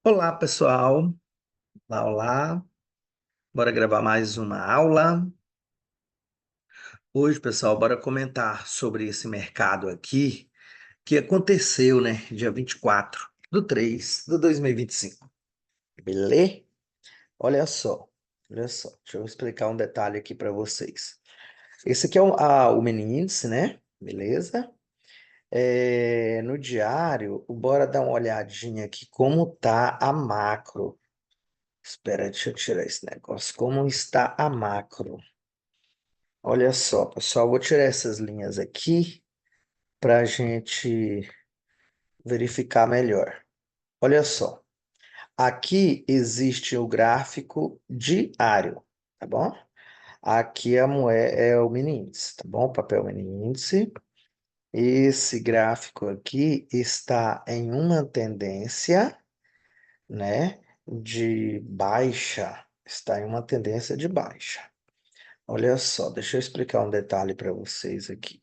Olá, pessoal. Olá, olá. Bora gravar mais uma aula. Hoje, pessoal, bora comentar sobre esse mercado aqui que aconteceu, né, dia 24/3/2025. Beleza? Olha só, olha só. Deixa eu explicar um detalhe aqui para vocês. Esse aqui é o mini índice, né? Beleza? No diário, bora dar uma olhadinha aqui como tá a macro. Espera, deixa eu tirar esse negócio. Como está a macro? Olha só, pessoal, vou tirar essas linhas aqui para a gente verificar melhor. Olha só, aqui existe o gráfico diário, tá bom? Aqui a moeda é o mini índice, tá bom? O papel mini índice. Esse gráfico aqui está em uma tendência, né, de baixa. Está em uma tendência de baixa. Olha só, deixa eu explicar um detalhe para vocês aqui.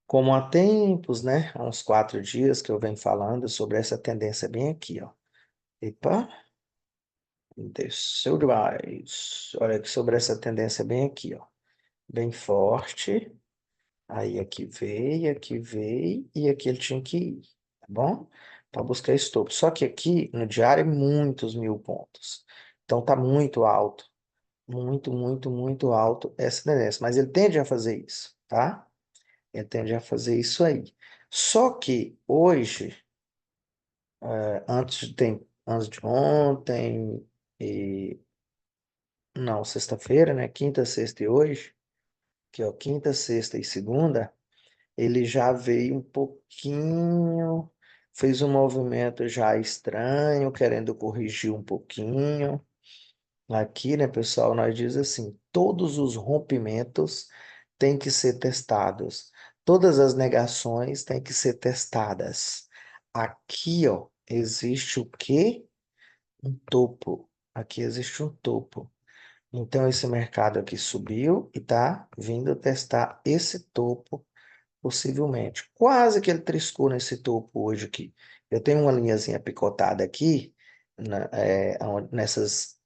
Como há tempos, né, há uns 4 dias que eu venho falando sobre essa tendência bem aqui, ó. Epa, desceu demais. Olha aqui sobre essa tendência bem aqui, ó. Bem forte. Aí aqui veio e aqui ele tinha que ir, tá bom? Para buscar esse topo. Só que aqui no diário é muitos mil pontos. Então tá muito alto. Muito, muito, muito alto essa tendência. Mas ele tende a fazer isso, tá? Ele tende a fazer isso aí. Só que hoje, antes de ontem, e não, sexta-feira, né? Quinta, sexta e hoje, que é o quinta, sexta e segunda, ele já veio um pouquinho, fez um movimento já estranho, querendo corrigir um pouquinho. Aqui, né, pessoal, nós diz assim, todos os rompimentos têm que ser testados. Todas as negações têm que ser testadas. Aqui, ó, existe o quê? Um topo. Aqui existe um topo. Então, esse mercado aqui subiu e tá vindo testar esse topo, possivelmente. Quase que ele triscou nesse topo hoje aqui. Eu tenho uma linhazinha picotada aqui, nessas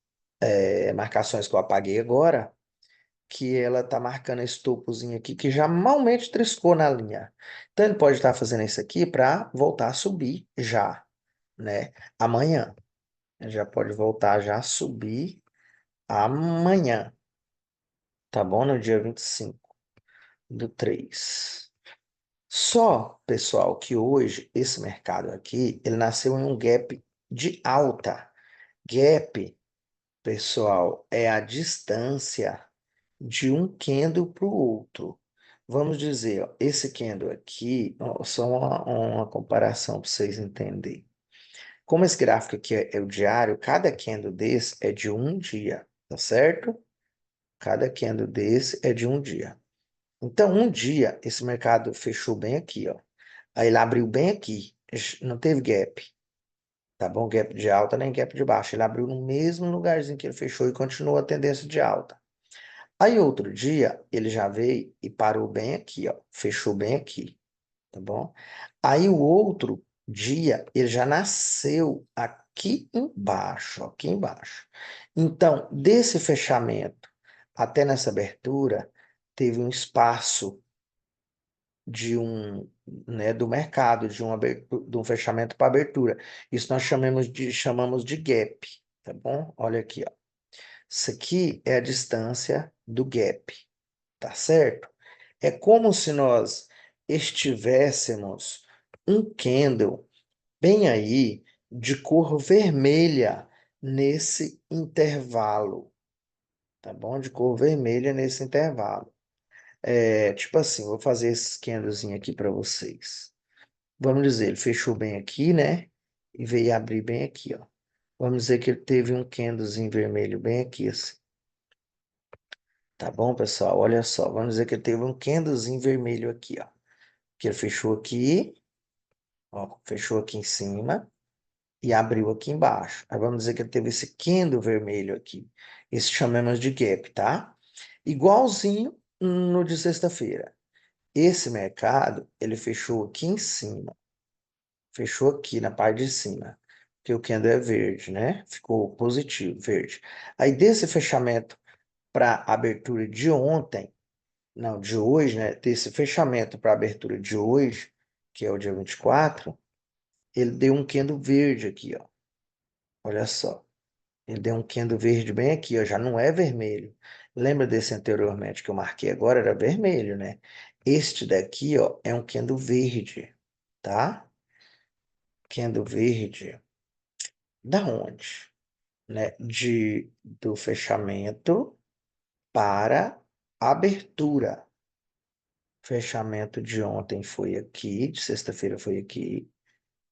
marcações que eu apaguei agora, que ela tá marcando esse topozinho aqui, que já malmente triscou na linha. Então, ele pode estar fazendo isso aqui para voltar a subir já, né? Amanhã. Já pode voltar já a subir amanhã, tá bom? No dia 25/3. Só, pessoal, que hoje esse mercado aqui, ele nasceu em um gap de alta. Gap, pessoal, é a distância de um candle para o outro. Vamos dizer, ó, esse candle aqui, ó, só uma comparação para vocês entenderem. Como esse gráfico aqui é o diário, cada candle desse é de um dia, tá certo? Cada candle desse é de um dia. Então, um dia, esse mercado fechou bem aqui, ó. Aí ele abriu bem aqui, não teve gap, tá bom? Gap de alta nem gap de baixa. Ele abriu no mesmo lugarzinho que ele fechou e continuou a tendência de alta. Aí outro dia, ele já veio e parou bem aqui, ó. Fechou bem aqui, tá bom? Aí o outro dia, ele já nasceu aqui embaixo, ó, aqui embaixo. Então, desse fechamento até nessa abertura, teve um espaço de um, né, do mercado, de um fechamento para abertura. Isso nós chamamos de gap, tá bom? Olha aqui, ó. Isso aqui é a distância do gap, tá certo? É como se nós estivéssemos um candle bem aí de cor vermelha nesse intervalo, tá bom? De cor vermelha nesse intervalo. Tipo assim, vou fazer esse candlezinho aqui para vocês. Vamos dizer, ele fechou bem aqui, né? E veio abrir bem aqui, ó. Vamos dizer que ele teve um candlezinho vermelho bem aqui, assim. Tá bom, pessoal? Olha só. Vamos dizer que ele teve um candlezinho vermelho aqui, ó. Que ele fechou aqui, ó. Fechou aqui em cima e abriu aqui embaixo. Aí vamos dizer que ele teve esse candle vermelho aqui. Esse chamamos de gap, tá? Igualzinho no de sexta-feira. Esse mercado, ele fechou aqui em cima. Fechou aqui na parte de cima. que o candle é verde, né? Ficou positivo, verde. Aí desse fechamento para a abertura de ontem, não, de hoje, né? Desse fechamento para a abertura de hoje, que é o dia 24, ele deu um candle verde aqui, ó. Olha só. Ele deu um candle verde bem aqui, ó. Já não é vermelho. Lembra desse anteriormente que eu marquei agora? Era vermelho, né? Este daqui, ó, é um candle verde, tá? Candle verde. Da onde? Né? Do fechamento para abertura. Fechamento de ontem foi aqui, de sexta-feira foi aqui,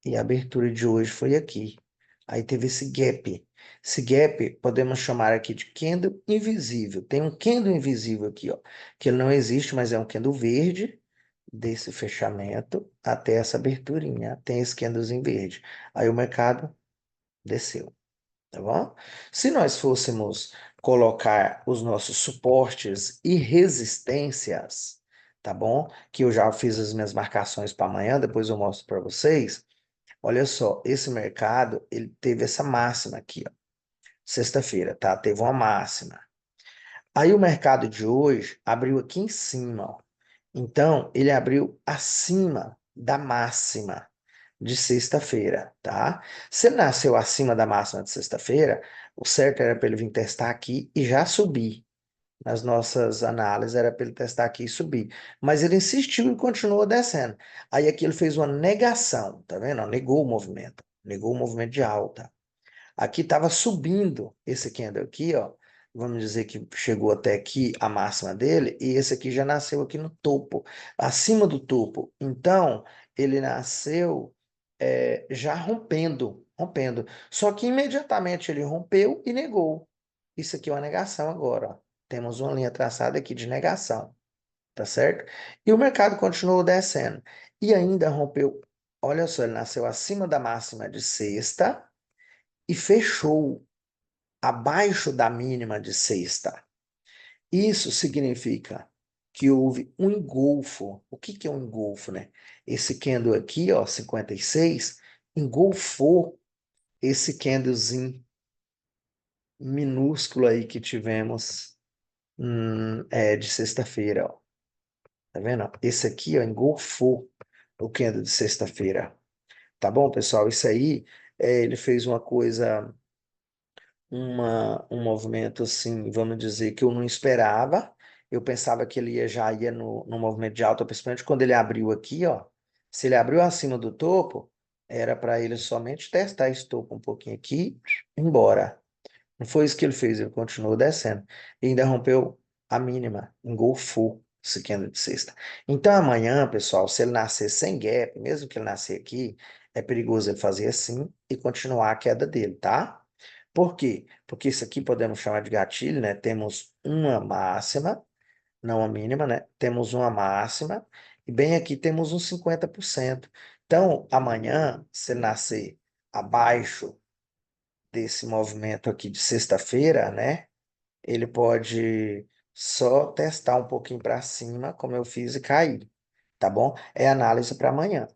e a abertura de hoje foi aqui. Aí teve esse gap. Esse gap podemos chamar aqui de candle invisível. Tem um candle invisível aqui, ó, que ele não existe, mas é um candle verde desse fechamento até essa aberturinha. Tem esse candlezinho verde. Aí o mercado desceu, tá bom? Se nós fôssemos colocar os nossos suportes e resistências, tá bom? Que eu já fiz as minhas marcações para amanhã, depois eu mostro para vocês. Olha só, esse mercado, ele teve essa máxima aqui, ó, sexta-feira, tá? Teve uma máxima. Aí o mercado de hoje abriu aqui em cima, ó. Então, ele abriu acima da máxima de sexta-feira, tá? Se ele nasceu acima da máxima de sexta-feira, o certo era para ele vir testar aqui e já subir. Nas nossas análises era para ele testar aqui e subir. Mas ele insistiu e continuou descendo. Aí aqui ele fez uma negação, tá vendo? Negou o movimento de alta. Aqui estava subindo esse candle aqui, ó. Vamos dizer que chegou até aqui a máxima dele, e esse aqui já nasceu aqui no topo, acima do topo. Então, ele nasceu já rompendo. Só que imediatamente ele rompeu e negou. Isso aqui é uma negação agora, ó. Temos uma linha traçada aqui de negação, tá certo? E o mercado continuou descendo. E ainda rompeu. Olha só, ele nasceu acima da máxima de sexta e fechou abaixo da mínima de sexta. Isso significa que houve um engolfo. O que que é um engolfo, né? Esse candle aqui, ó, 56, engolfou esse candlezinho minúsculo aí que tivemos de sexta-feira, ó. Tá vendo? Esse aqui, ó, engolfou o candle de sexta-feira. Tá bom, pessoal? Isso aí, ele fez uma coisa, um movimento assim, vamos dizer, que eu não esperava. Eu pensava que ele já ia no movimento de alta, principalmente quando ele abriu aqui, ó. Se ele abriu acima do topo, era para ele somente testar esse topo um pouquinho aqui, ir embora. Não foi isso que ele fez, ele continuou descendo. E ainda rompeu a mínima, engolfou esse candle de sexta. Então amanhã, pessoal, se ele nascer sem gap, mesmo que ele nascer aqui, é perigoso ele fazer assim e continuar a queda dele, tá? Por quê? Porque isso aqui podemos chamar de gatilho, né? Temos uma máxima, não a mínima, né? Temos uma máxima e bem aqui temos uns 50%. Então, amanhã, se ele nascer abaixo desse movimento aqui de sexta-feira, né? Ele pode só testar um pouquinho para cima, como eu fiz, e cair, tá bom? É análise para amanhã,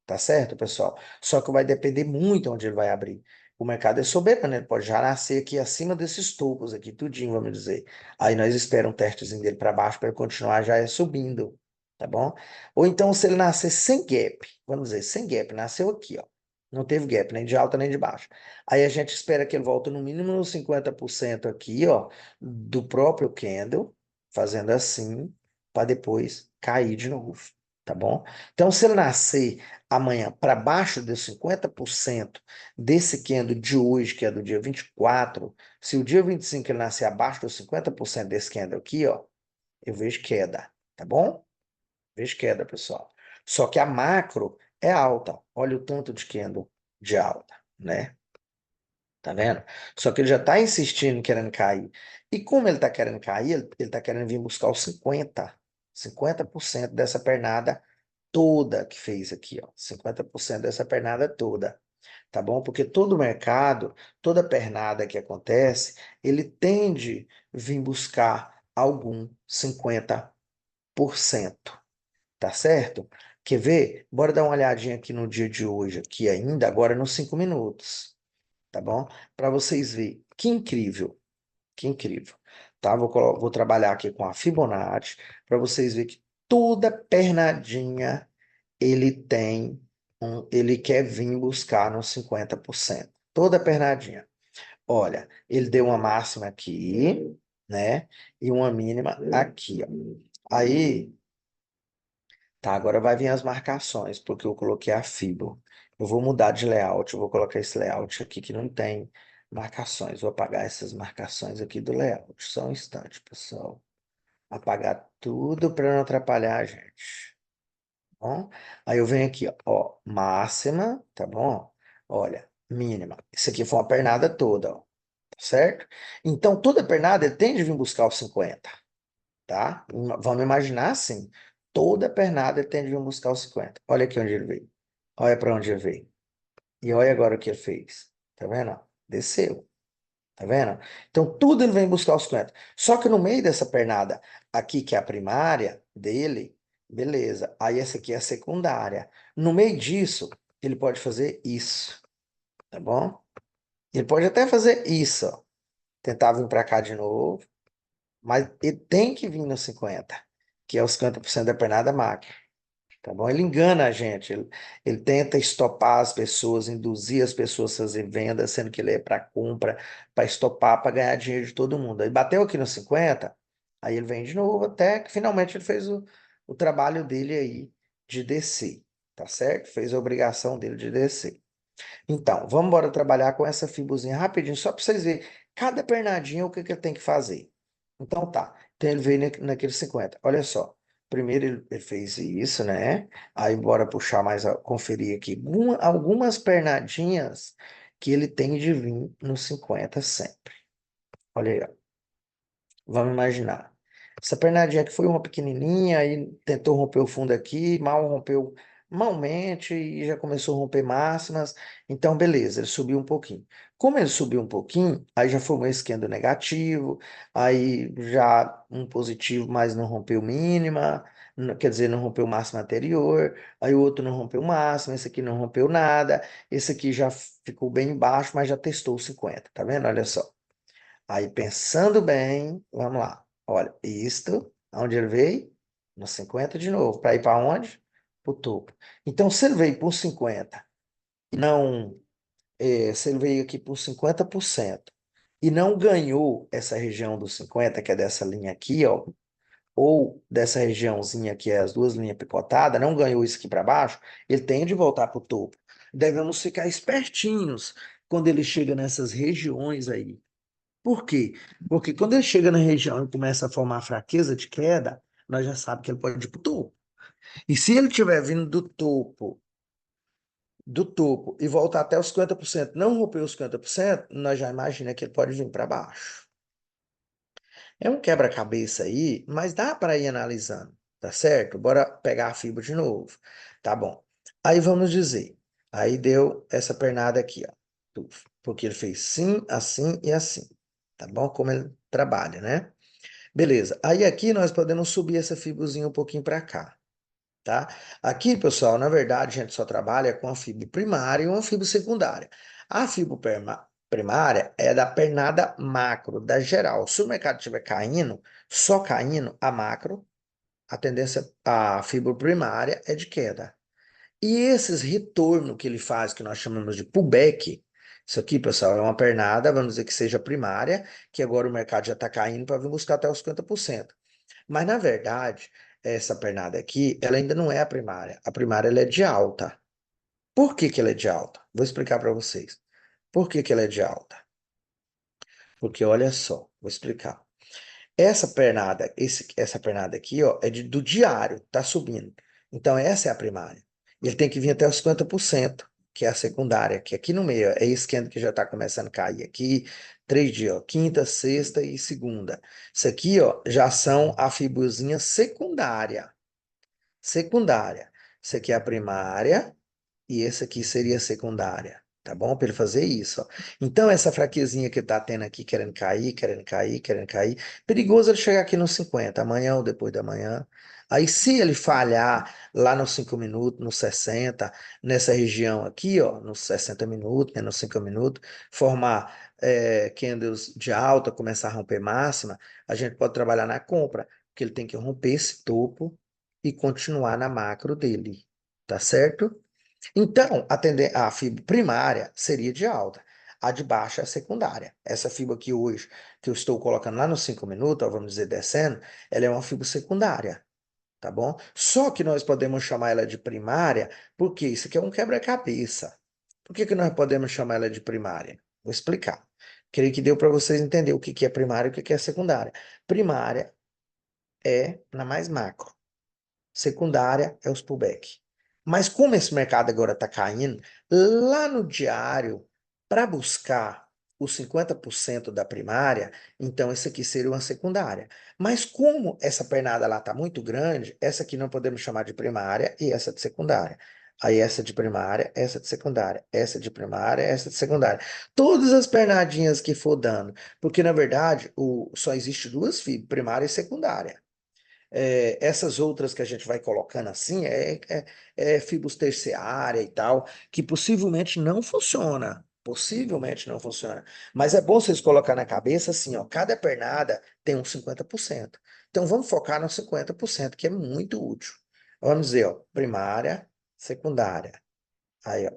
tá certo, pessoal? Só que vai depender muito onde ele vai abrir. O mercado é soberano, ele pode já nascer aqui acima desses topos aqui, tudinho, vamos dizer. Aí nós esperamos um testezinho dele para baixo para ele continuar já subindo, tá bom? Ou então se ele nascer sem gap, vamos dizer, sem gap, nasceu aqui, ó. Não teve gap, nem de alta nem de baixo. Aí a gente espera que ele volte no mínimo nos 50% aqui, ó, do próprio candle, fazendo assim, para depois cair de novo, tá bom? Então, se ele nascer amanhã para baixo dos 50% desse candle de hoje, que é do dia 24, se o dia 25 ele nascer abaixo dos 50% desse candle aqui, ó, eu vejo queda, tá bom? Vejo queda, pessoal. Só que a macro é alta. Olha o tanto de candle de alta, né? Tá vendo? Só que ele já está insistindo, querendo cair. E como ele está querendo cair, ele está querendo vir buscar os 50% dessa pernada toda que fez aqui, ó. 50% dessa pernada toda, tá bom? Porque todo mercado, toda pernada que acontece, ele tende a vir buscar algum 50%, tá certo? Quer ver? Bora dar uma olhadinha aqui no dia de hoje, aqui ainda, agora nos 5 minutos. tá bom? Para vocês verem. Que incrível, que incrível. Tá? Vou trabalhar aqui com a Fibonacci para vocês verem que toda pernadinha ele quer vir buscar nos 50%. Toda pernadinha. Olha, ele deu uma máxima aqui, né? E uma mínima aqui, ó. Aí, tá, agora vai vir as marcações, porque eu coloquei a Fibo. Eu vou mudar de layout, eu vou colocar esse layout aqui que não tem marcações. Vou apagar essas marcações aqui do layout. Só um instante, pessoal. Apagar tudo para não atrapalhar a gente. Tá bom? Aí eu venho aqui, ó, máxima, tá bom? Olha, mínima. Isso aqui foi uma pernada toda, ó, certo? Então, toda pernada ele tende a vir buscar os 50, tá? Vamos imaginar assim, toda pernada ele tende a vir buscar os 50. Olha aqui onde ele veio. Olha para onde ele veio. E olha agora o que ele fez. Tá vendo? Desceu. Tá vendo? Então, tudo ele vem buscar os 50. Só que no meio dessa pernada aqui, que é a primária dele, beleza. Aí essa aqui é a secundária. No meio disso, ele pode fazer isso, tá bom? Ele pode até fazer isso, ó. Tentar vir para cá de novo, mas ele tem que vir no 50, que é os 50% da pernada máquina. Tá bom? Ele engana a gente, ele tenta estopar as pessoas, induzir as pessoas a fazer venda, sendo que ele é para compra, para estopar, para ganhar dinheiro de todo mundo. Aí bateu aqui no 50, aí ele vem de novo, até que finalmente ele fez o trabalho dele aí de descer, tá certo? Fez a obrigação dele de descer. Então, vamos embora trabalhar com essa fibuzinha rapidinho, só para vocês verem cada pernadinha o que que ele tem que fazer. Então tá, então ele veio naquele 50. Olha só, primeiro ele fez isso, né? Aí bora puxar mais, conferir aqui algumas pernadinhas que ele tem de vir no 50 sempre. Olha aí, ó. Vamos imaginar. Essa pernadinha aqui foi uma pequenininha, aí tentou romper o fundo aqui, mal rompeu malmente e já começou a romper máximas. Então, beleza, ele subiu um pouquinho. Como ele subiu um pouquinho, aí já foi um esquendo negativo, aí já um positivo, mas não rompeu mínima, quer dizer, não rompeu máxima anterior, aí o outro não rompeu máxima, esse aqui não rompeu nada, esse aqui já ficou bem baixo, mas já testou o 50, tá vendo? Olha só. Aí, pensando bem, vamos lá. Olha, isto, aonde ele veio? No 50 de novo. Para ir para onde? Para o topo. Então, se ele veio por 50, e não, se ele veio aqui por 50% e não ganhou essa região dos 50, que é dessa linha aqui, ó, ou dessa regiãozinha que é as duas linhas picotadas, não ganhou isso aqui para baixo, ele tem de voltar para o topo. Devemos ficar espertinhos quando ele chega nessas regiões aí. Por quê? Porque quando ele chega na região e começa a formar fraqueza de queda, nós já sabemos que ele pode ir para o topo. E se ele estiver vindo do topo e voltar até os 50%, não romper os 50%, nós já imaginamos que ele pode vir para baixo. É um quebra-cabeça aí, mas dá para ir analisando, tá certo? Bora pegar a fibra de novo. Tá bom. Aí vamos dizer, aí deu essa pernada aqui, ó. Porque ele fez sim, assim e assim. Tá bom? Como ele trabalha, né? Beleza. Aí aqui nós podemos subir essa fibrazinha um pouquinho para cá, tá? Aqui, pessoal, na verdade, a gente só trabalha com a fibra primária e uma fibra secundária. A fibra primária é da pernada macro, da geral. Se o mercado estiver caindo, só caindo a macro, a tendência, a fibra primária é de queda. E esses retorno que ele faz, que nós chamamos de pullback, isso aqui, pessoal, é uma pernada, vamos dizer que seja primária, que agora o mercado já está caindo para vir buscar até os 50%. Mas, na verdade, essa pernada aqui, ela ainda não é a primária. A primária ela é de alta. Por que que ela é de alta? Vou explicar para vocês. Por que que ela é de alta? Porque, olha só, vou explicar. Essa pernada aqui, ó, é do diário, tá subindo. Então, essa é a primária. E ele tem que vir até os 50%, que é a secundária, que aqui no meio, é esse que já está começando a cair aqui, 3 dias, ó, quinta, sexta e segunda. Isso aqui, ó, já são a fibrazinha secundária. Secundária. Isso aqui é a primária e esse aqui seria a secundária. Tá bom? Para ele fazer isso, ó. Então, essa fraquezinha que tá tendo aqui, querendo cair, querendo cair, querendo cair, perigoso ele chegar aqui nos 50, amanhã ou depois da manhã. Aí, se ele falhar lá nos 5 minutos, nos 60, nessa região aqui, ó, nos 60 minutos, né, nos 5 minutos, formar candles de alta, começar a romper máxima, a gente pode trabalhar na compra, porque ele tem que romper esse topo e continuar na macro dele, tá certo? Então, a fibra primária seria de alta, a de baixa é a secundária. Essa fibra aqui hoje, que eu estou colocando lá nos 5 minutos, ó, vamos dizer descendo, ela é uma fibra secundária, tá bom? Só que nós podemos chamar ela de primária, porque isso aqui é um quebra-cabeça. Por que que nós podemos chamar ela de primária? Vou explicar. Creio que deu para vocês entenderem o que que é primária e o que que é secundária. Primária é na mais macro. Secundária é os pullback. Mas como esse mercado agora está caindo, lá no diário, para buscar os 50% da primária, então esse aqui seria uma secundária. Mas como essa pernada lá está muito grande, essa aqui não podemos chamar de primária e essa de secundária. Aí essa de primária, essa de secundária, essa de primária, essa de secundária. Todas as pernadinhas que for dando, porque na verdade só existe duas fibras, primária e secundária. Essas outras que a gente vai colocando assim é fibras terciária e tal, que possivelmente não funciona. Possivelmente não funciona. Mas é bom vocês colocar na cabeça assim, ó, cada pernada tem uns 50%. Então vamos focar nos 50%, que é muito útil. Vamos dizer, ó, primária, secundária. Aí, ó,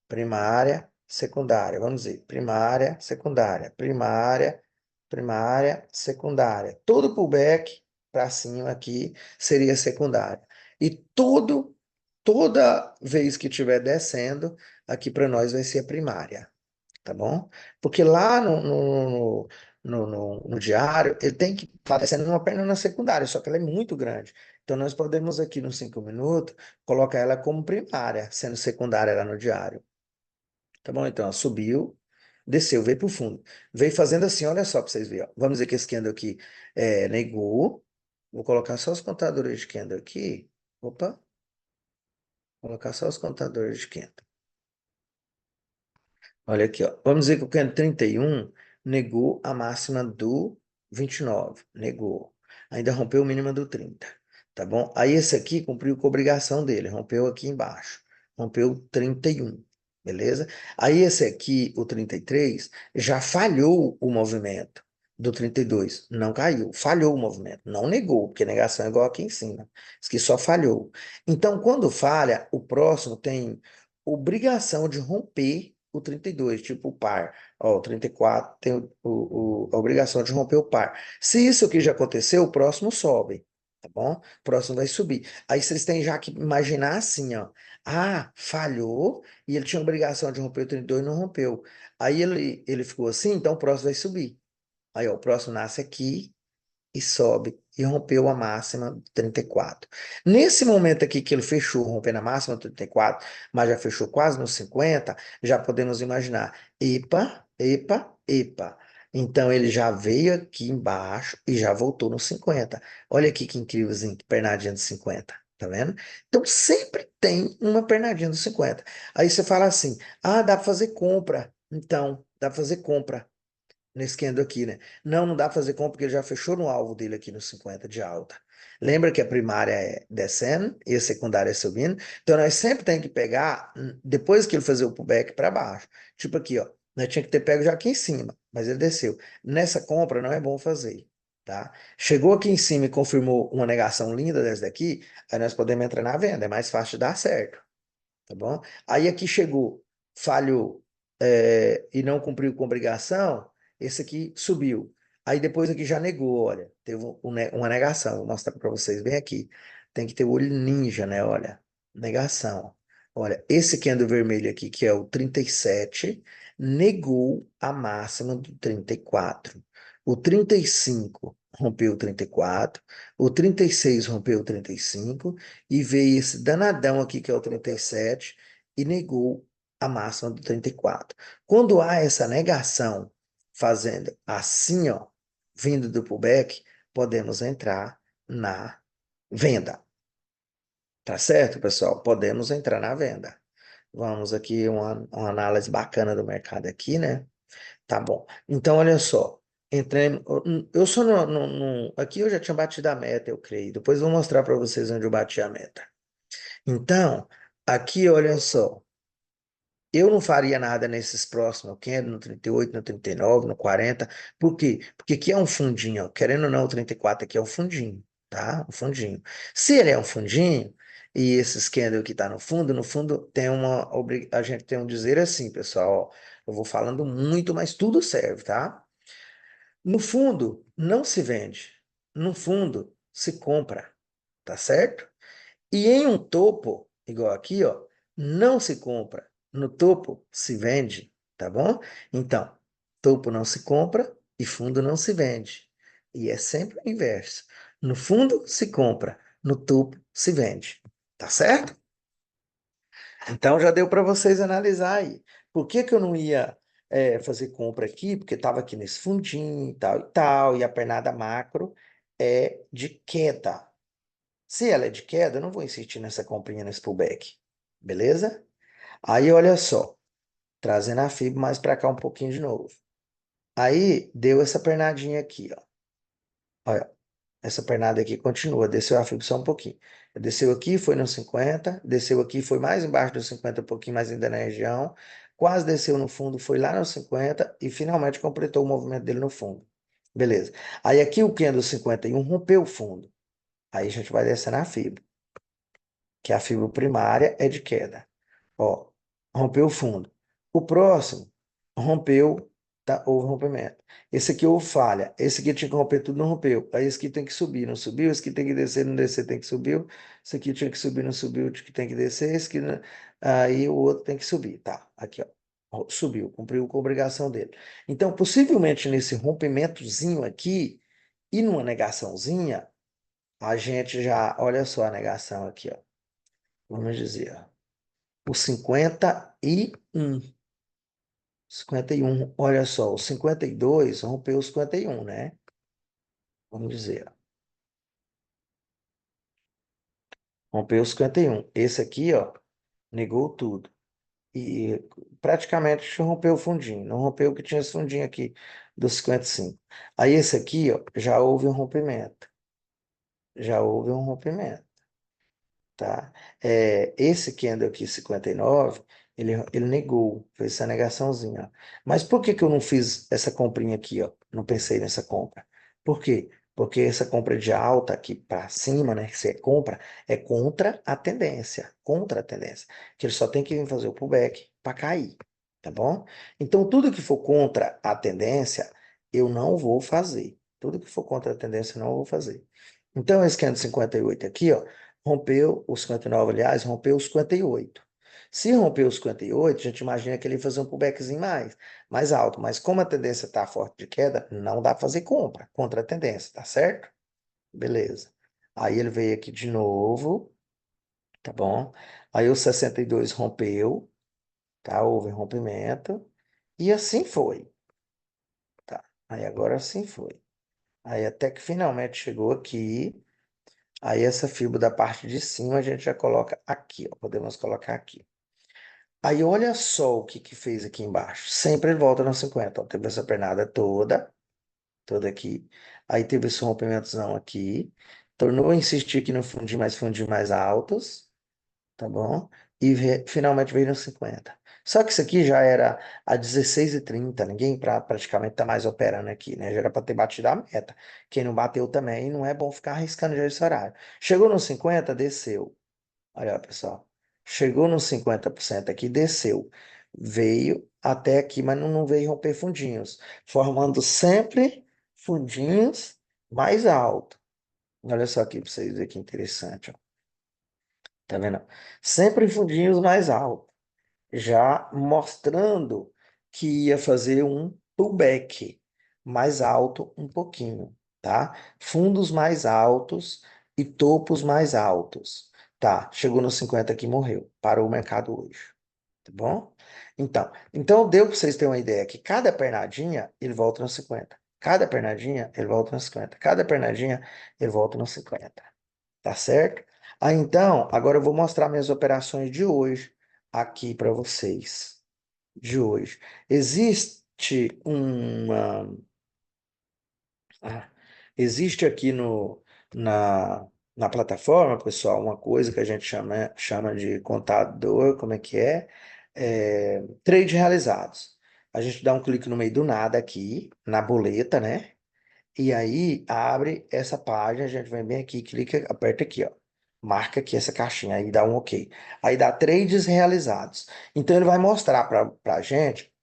primária, secundária. Vamos dizer, primária, secundária, primária, primária, secundária. Todo pullback para cima aqui seria secundária. E toda vez que estiver descendo, aqui para nós vai ser a primária, tá bom? Porque lá no diário, ele tem que estar descendo uma perna na secundária, só que ela é muito grande. Então, nós podemos aqui nos 5 minutos, colocar ela como primária, sendo secundária lá no diário. Tá bom? Então, ó, subiu, desceu, veio para o fundo. Veio fazendo assim, olha só para vocês verem. Ó. Vamos dizer que esse candle aqui negou. Vou colocar só os contadores de candle aqui. Opa, vou colocar só os contadores de candle. Olha aqui, ó. Vamos dizer que o candle 31 negou a máxima do 29. Negou. Ainda rompeu o mínimo do 30. Tá bom? Aí esse aqui cumpriu com a obrigação dele. Rompeu aqui embaixo. Rompeu 31. Beleza? Aí esse aqui, o 33, já falhou o movimento do 32. Não caiu. Falhou o movimento. Não negou, porque negação é igual aqui em cima. Isso aqui só falhou. Então, quando falha, o próximo tem obrigação de romper o 32, tipo o par. Ó, o 34 tem a obrigação de romper o par. Se isso aqui já aconteceu, o próximo sobe, tá bom? O próximo vai subir. Aí vocês têm já que imaginar assim, ó. Ah, falhou e ele tinha obrigação de romper o 32 e não rompeu. Aí ele ficou assim, então o próximo vai subir. Aí, ó, o próximo nasce aqui, e sobe e rompeu a máxima 34. Nesse momento aqui que ele fechou, rompendo a máxima 34, mas já fechou quase nos 50, já podemos imaginar, epa, epa, epa. Então ele já veio aqui embaixo e já voltou nos 50. Olha aqui que incrívelzinho, pernadinha dos 50. Tá vendo? Então sempre tem uma pernadinha dos 50. Aí você fala assim: ah, dá para fazer compra. Então, dá para fazer compra nesse candle aqui, né? Não, não dá pra fazer compra porque ele já fechou no alvo dele aqui no 50 de alta. Lembra que a primária é descendo e a secundária é subindo? Então nós sempre tem que pegar depois que ele fazer o pullback para baixo. Tipo aqui, ó. Nós tinha que ter pego já aqui em cima, mas ele desceu. Nessa compra não é bom fazer, tá? Chegou aqui em cima e confirmou uma negação linda dessa daqui, aí nós podemos entrar na venda, é mais fácil de dar certo, tá bom? Aí aqui chegou, falhou, e não cumpriu com obrigação, esse aqui subiu. Aí depois aqui já negou, olha, teve uma negação, vou mostrar para vocês bem aqui. Tem que ter o olho ninja, né? Olha, negação. Olha, esse candle vermelho aqui, que é o 37, negou a máxima do 34. O 35 rompeu o 34, o 36 rompeu o 35, e veio esse danadão aqui, que é o 37, e negou a máxima do 34. Quando há essa negação fazendo assim, ó, vindo do pullback, podemos entrar na venda. Tá certo, pessoal? Podemos entrar na venda. Vamos aqui uma análise bacana do mercado aqui, né? Tá bom. Então, olha só. Entrei, eu só aqui eu já tinha batido a meta, eu creio. Depois eu vou mostrar para vocês onde eu bati a meta. Então, aqui, olha só. Eu não faria nada nesses próximos, eu quero no 38, no 39, no 40. Por quê? Porque aqui é um fundinho, ó. Querendo ou não, o 34 aqui é um fundinho, tá? Um fundinho. Se ele é um fundinho, e esse candle que está no fundo tem a gente tem um dizer assim, pessoal, ó, eu vou falando muito, mas tudo serve, tá? No fundo, não se vende. No fundo, se compra, tá certo? E em um topo, igual aqui, ó, não se compra. No topo se vende, tá bom? Então, topo não se compra e fundo não se vende. E é sempre o inverso. No fundo se compra, no topo se vende. Tá certo? Então já deu para vocês analisar aí. Por que que eu não ia fazer compra aqui? Porque estava aqui nesse fundinho e tal, e a pernada macro é de queda. Se ela é de queda, eu não vou insistir nessa comprinha nesse pullback. Beleza? Aí, olha só, trazendo a fibra mais para cá um pouquinho de novo. Aí, deu essa pernadinha aqui, ó. Olha, essa pernada aqui continua, desceu a fibra só um pouquinho. Desceu aqui, foi no 50, desceu aqui, foi mais embaixo do 50, um pouquinho mais ainda na região, quase desceu no fundo, foi lá no 50 e finalmente completou o movimento dele no fundo. Beleza. Aí aqui o candle 51 rompeu o fundo. Aí a gente vai descer na fibra, que a fibra primária é de queda. Ó, rompeu o fundo. O próximo rompeu, tá? Houve rompimento. Esse aqui houve falha. Esse aqui tinha que romper tudo, não rompeu. Aí esse aqui tem que subir, não subiu. Esse aqui tem que descer, não descer, tem que subir. Esse aqui tinha que subir, não subiu, que tem que descer. Esse aqui, aí o outro tem que subir. Tá, aqui, ó. Ó, subiu, cumpriu com a obrigação dele. Então, possivelmente nesse rompimentozinho aqui e numa negaçãozinha, a gente já, olha só a negação aqui, ó. Vamos dizer, ó. O 51. 51, olha só, o 52 rompeu o 51, né? Vamos dizer, ó, rompeu o 51. Esse aqui, ó, negou tudo. E praticamente rompeu o fundinho. Não rompeu o que tinha esse fundinho aqui do 55. Aí esse aqui, ó, já houve um rompimento. Já houve um rompimento. Tá? Esse candle aqui, 59, ele negou, fez essa negaçãozinha. Ó. Mas por que que eu não fiz essa comprinha aqui, ó? Não pensei nessa compra. Por quê? Porque essa compra de alta aqui para cima, né, que você compra, é contra a tendência, que ele só tem que vir fazer o pullback para cair, tá bom? Então, tudo que for contra a tendência, eu não vou fazer. Tudo que for contra a tendência, eu não vou fazer. Então, esse candle 58 aqui, ó, rompeu os 59, aliás, rompeu os 58. Se rompeu os 58, a gente imagina que ele ia fazer um pullbackzinho mais alto. Mas como a tendência está forte de queda, não dá para fazer compra contra a tendência, tá certo? Beleza. Aí ele veio aqui de novo, tá bom? Aí o 62 rompeu, tá? Houve rompimento. E assim foi, tá? Aí agora assim foi. Aí até que finalmente chegou aqui. Aí essa fibra da parte de cima a gente já coloca aqui, ó. Podemos colocar aqui. Aí olha só o que que fez aqui embaixo. Sempre ele volta no 50. Ó. Teve essa pernada toda aqui. Aí teve esse rompimentozão aqui. Tornou a insistir aqui no fundinho mais altos, tá bom? E finalmente veio no 50. Só que isso aqui já era a 16h30. Ninguém praticamente tá mais operando aqui, né? Já era para ter batido a meta. Quem não bateu também, não é bom ficar arriscando já esse horário. Chegou no 50, desceu. Olha, pessoal. Chegou nos 50% aqui, desceu. Veio até aqui, mas não veio romper fundinhos. Formando sempre fundinhos mais altos. Olha só aqui para vocês verem que interessante, ó. Tá vendo? Sempre fundinhos mais altos. Já mostrando que ia fazer um pullback mais alto um pouquinho, tá? Fundos mais altos e topos mais altos. Tá, chegou nos 50 aqui, morreu. Parou o mercado hoje, tá bom? Então deu para vocês terem uma ideia que cada pernadinha ele volta nos 50. Cada pernadinha ele volta nos 50. Cada pernadinha ele volta nos 50. Tá certo? Aí então, agora eu vou mostrar minhas operações de hoje aqui para vocês de hoje. Existe ah, existe aqui na, na plataforma, pessoal, uma coisa que a gente chama de contador, como é que é? Trade realizados. A gente dá um clique no meio do nada aqui, na boleta, né? E aí abre essa página, a gente vem bem aqui, clica, aperta aqui, ó. Marca aqui essa caixinha, aí dá um OK. Aí dá trades realizados. Então ele vai mostrar para a gente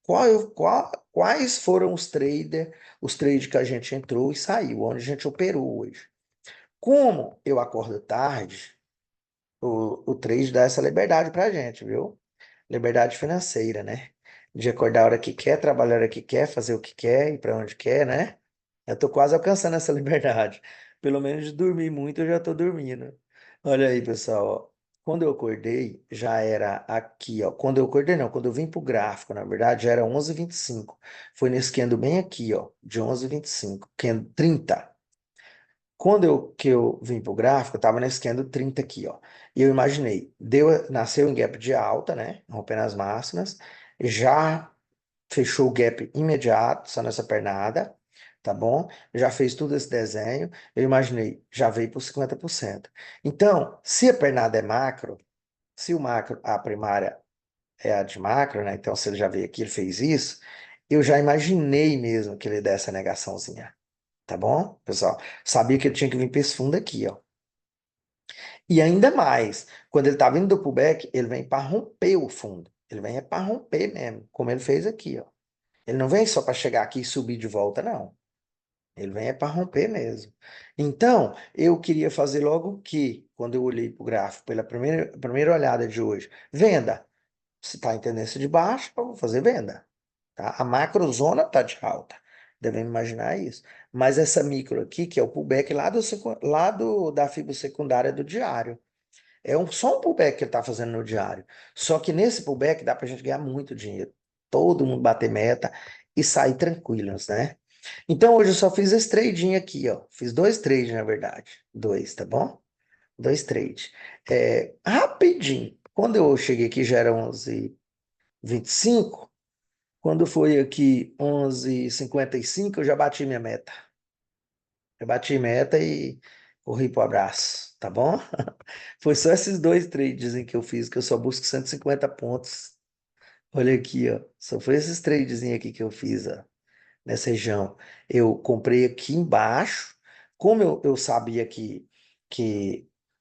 quais foram os trades que a gente entrou e saiu, onde a gente operou hoje. Como eu acordo tarde, o trade dá essa liberdade para a gente, viu? Liberdade financeira, né? De acordar a hora que quer, trabalhar a hora que quer, fazer o que quer, ir para onde quer, né? Eu tô quase alcançando essa liberdade. Pelo menos de dormir muito, eu já tô dormindo. Olha aí, pessoal, ó. Quando eu acordei, já era aqui, ó. Quando eu acordei, não, quando eu vim pro gráfico, na verdade, já era 11h25. Foi nesse candle bem aqui, ó, de 11h25, candle 30. Quando que eu vim pro gráfico, eu tava nesse candle 30 aqui, ó. E eu imaginei, nasceu em gap de alta, né? Rompendo as máximas, já fechou o gap imediato, só nessa pernada, tá bom? Já fez tudo esse desenho, eu imaginei, já veio por 50%. Então, se a pernada é macro, se o macro, a primária é a de macro, né? Então, se ele já veio aqui, ele fez isso, eu já imaginei mesmo que ele desse essa negaçãozinha, tá bom, pessoal? Sabia que ele tinha que vir para esse fundo aqui, ó. E ainda mais, quando ele tá vindo do pullback, ele vem para romper o fundo. Ele vem é para romper mesmo, como ele fez aqui, ó. Ele não vem só para chegar aqui e subir de volta, não. Ele vem é para romper mesmo. Então, eu queria fazer logo o que, quando eu olhei para o gráfico, pela primeira olhada de hoje, venda. Se está em tendência de baixa, eu vou fazer venda. Tá? A macrozona está de alta. Devemos imaginar isso. Mas essa micro aqui, que é o pullback da fibra secundária do diário. Só um pullback que ele está fazendo no diário. Só que nesse pullback dá para a gente ganhar muito dinheiro. Todo mundo bater meta e sair tranquilos, né? Então hoje eu só fiz esse trading aqui, ó. Fiz dois trades, na verdade. Dois, tá bom? Dois trades. Rapidinho. Quando eu cheguei aqui já era 11h25. Quando foi aqui 11h55, eu já bati minha meta. Eu bati meta e corri pro abraço, tá bom? Foi só esses dois trades em que eu fiz, que eu só busco 150 pontos. Olha aqui, ó. Só foi esses trades aqui que eu fiz, ó, nessa região. Eu comprei aqui embaixo. Como eu sabia que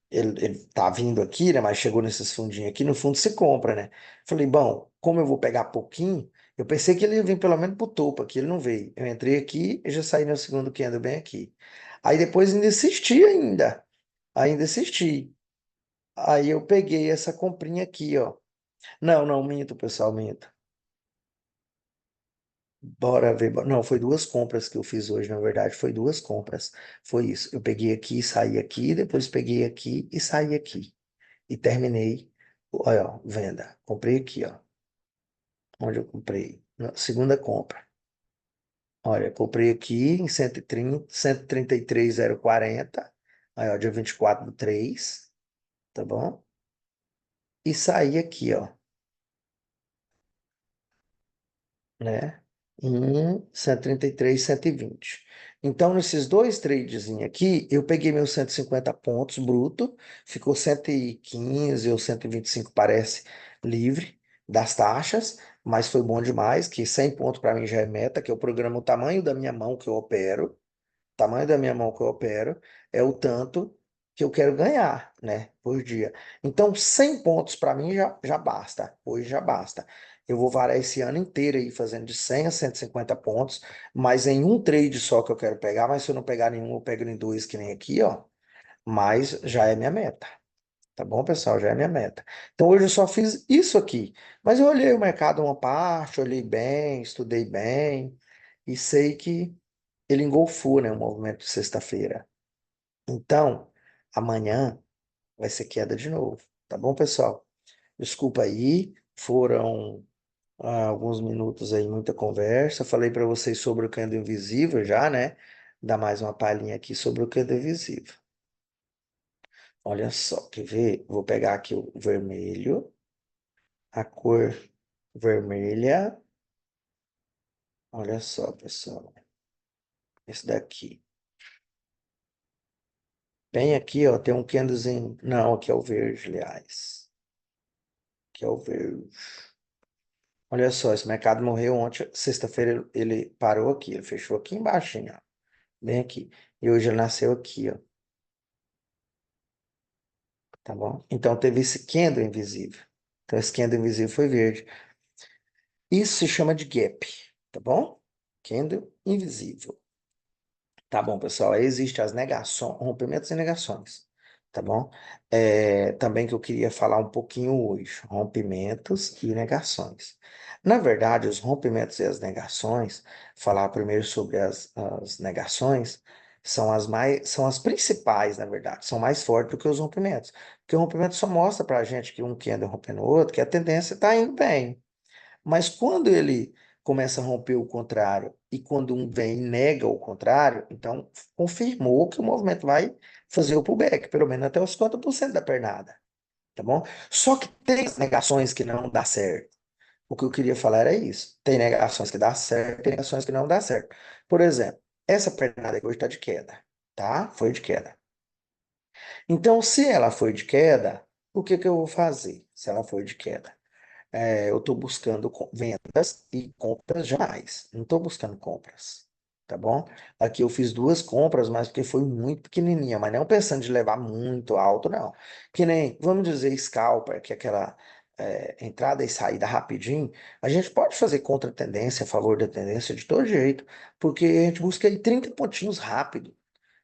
ele tá vindo aqui, né? Mas chegou nesses fundinhos aqui, no fundo se compra, né? Falei, bom, como eu vou pegar pouquinho, eu pensei que ele ia vir pelo menos pro topo aqui, ele não veio. Eu entrei aqui e já saí no segundo candle bem aqui. Aí depois ainda insisti ainda. Ainda insisti. Aí eu peguei essa comprinha aqui, ó. Não, não, minto, pessoal, minto. Bora ver. Não, foi duas compras que eu fiz hoje, na verdade, foi duas compras. Foi isso. Eu peguei aqui e saí aqui, depois peguei aqui e saí aqui. E terminei. Olha, ó, venda. Comprei aqui, ó. Onde eu comprei? Na segunda compra. Olha, comprei aqui em 133,040. Aí, ó, dia 24/3, tá bom? E saí aqui, ó, né? Em 133, 120. Então, nesses dois tradezinhos aqui, eu peguei meus 150 pontos bruto, ficou 115 ou 125, parece, livre das taxas, mas foi bom demais, que 100 pontos para mim já é meta, que eu programo o tamanho da minha mão que eu opero, tamanho da minha mão que eu opero é o tanto que eu quero ganhar, né, por dia. Então, 100 pontos para mim já basta. Hoje já basta. Eu vou varar esse ano inteiro aí fazendo de 100 a 150 pontos, mas em um trade só que eu quero pegar, mas se eu não pegar nenhum, eu pego em dois, que nem aqui, ó. Mas já é minha meta. Tá bom, pessoal? Já é minha meta. Então, hoje eu só fiz isso aqui. Mas eu olhei o mercado uma parte, olhei bem, estudei bem e sei que ele engolfou, né, o movimento de sexta-feira. Então, amanhã vai ser queda de novo, tá bom, pessoal? Desculpa aí, foram alguns minutos aí, muita conversa. Falei para vocês sobre o candle invisível já, né? Dá mais uma palhinha aqui sobre o candle invisível. Olha só, quer ver? Vou pegar aqui o vermelho. a cor vermelha. Olha só, pessoal. Esse daqui. Bem aqui, ó, tem um candlezinho. Não, aqui é o verde, aliás. Aqui é o verde. Olha só, esse mercado morreu ontem, sexta-feira ele parou aqui, ele fechou aqui embaixo, ó, bem aqui. E hoje ele nasceu aqui, ó, tá bom? Então teve esse candle invisível. Então esse candle invisível foi verde. Isso se chama de gap, tá bom? Candle invisível. Tá bom, pessoal. Aí existe as negações, rompimentos e negações, tá bom? Também que eu queria falar um pouquinho hoje, rompimentos e negações. Na verdade, os rompimentos e as negações, falar primeiro sobre as negações, são as principais, na verdade, são mais fortes do que os rompimentos. Porque o rompimento só mostra pra gente que um que anda rompendo o outro, que a tendência está indo bem. Mas quando ele começa a romper o contrário e quando um vem e nega o contrário, então confirmou que o movimento vai fazer o pullback, pelo menos até os 50% da pernada, tá bom? Só que tem negações que não dá certo. O que eu queria falar era isso. Tem negações que dá certo, tem negações que não dá certo. Por exemplo, essa pernada aqui hoje está de queda, tá? Foi de queda. Então, se ela foi de queda, o que que eu vou fazer se ela foi de queda? Eu estou buscando vendas e compras jamais. Não estou buscando compras, tá bom? Aqui eu fiz duas compras, mas porque foi muito pequenininha, mas não pensando de levar muito alto, não. Que nem, vamos dizer, scalper, que é aquela entrada e saída rapidinho. A gente pode fazer contra a tendência, a favor da tendência de todo jeito, porque a gente busca aí 30 pontinhos rápido,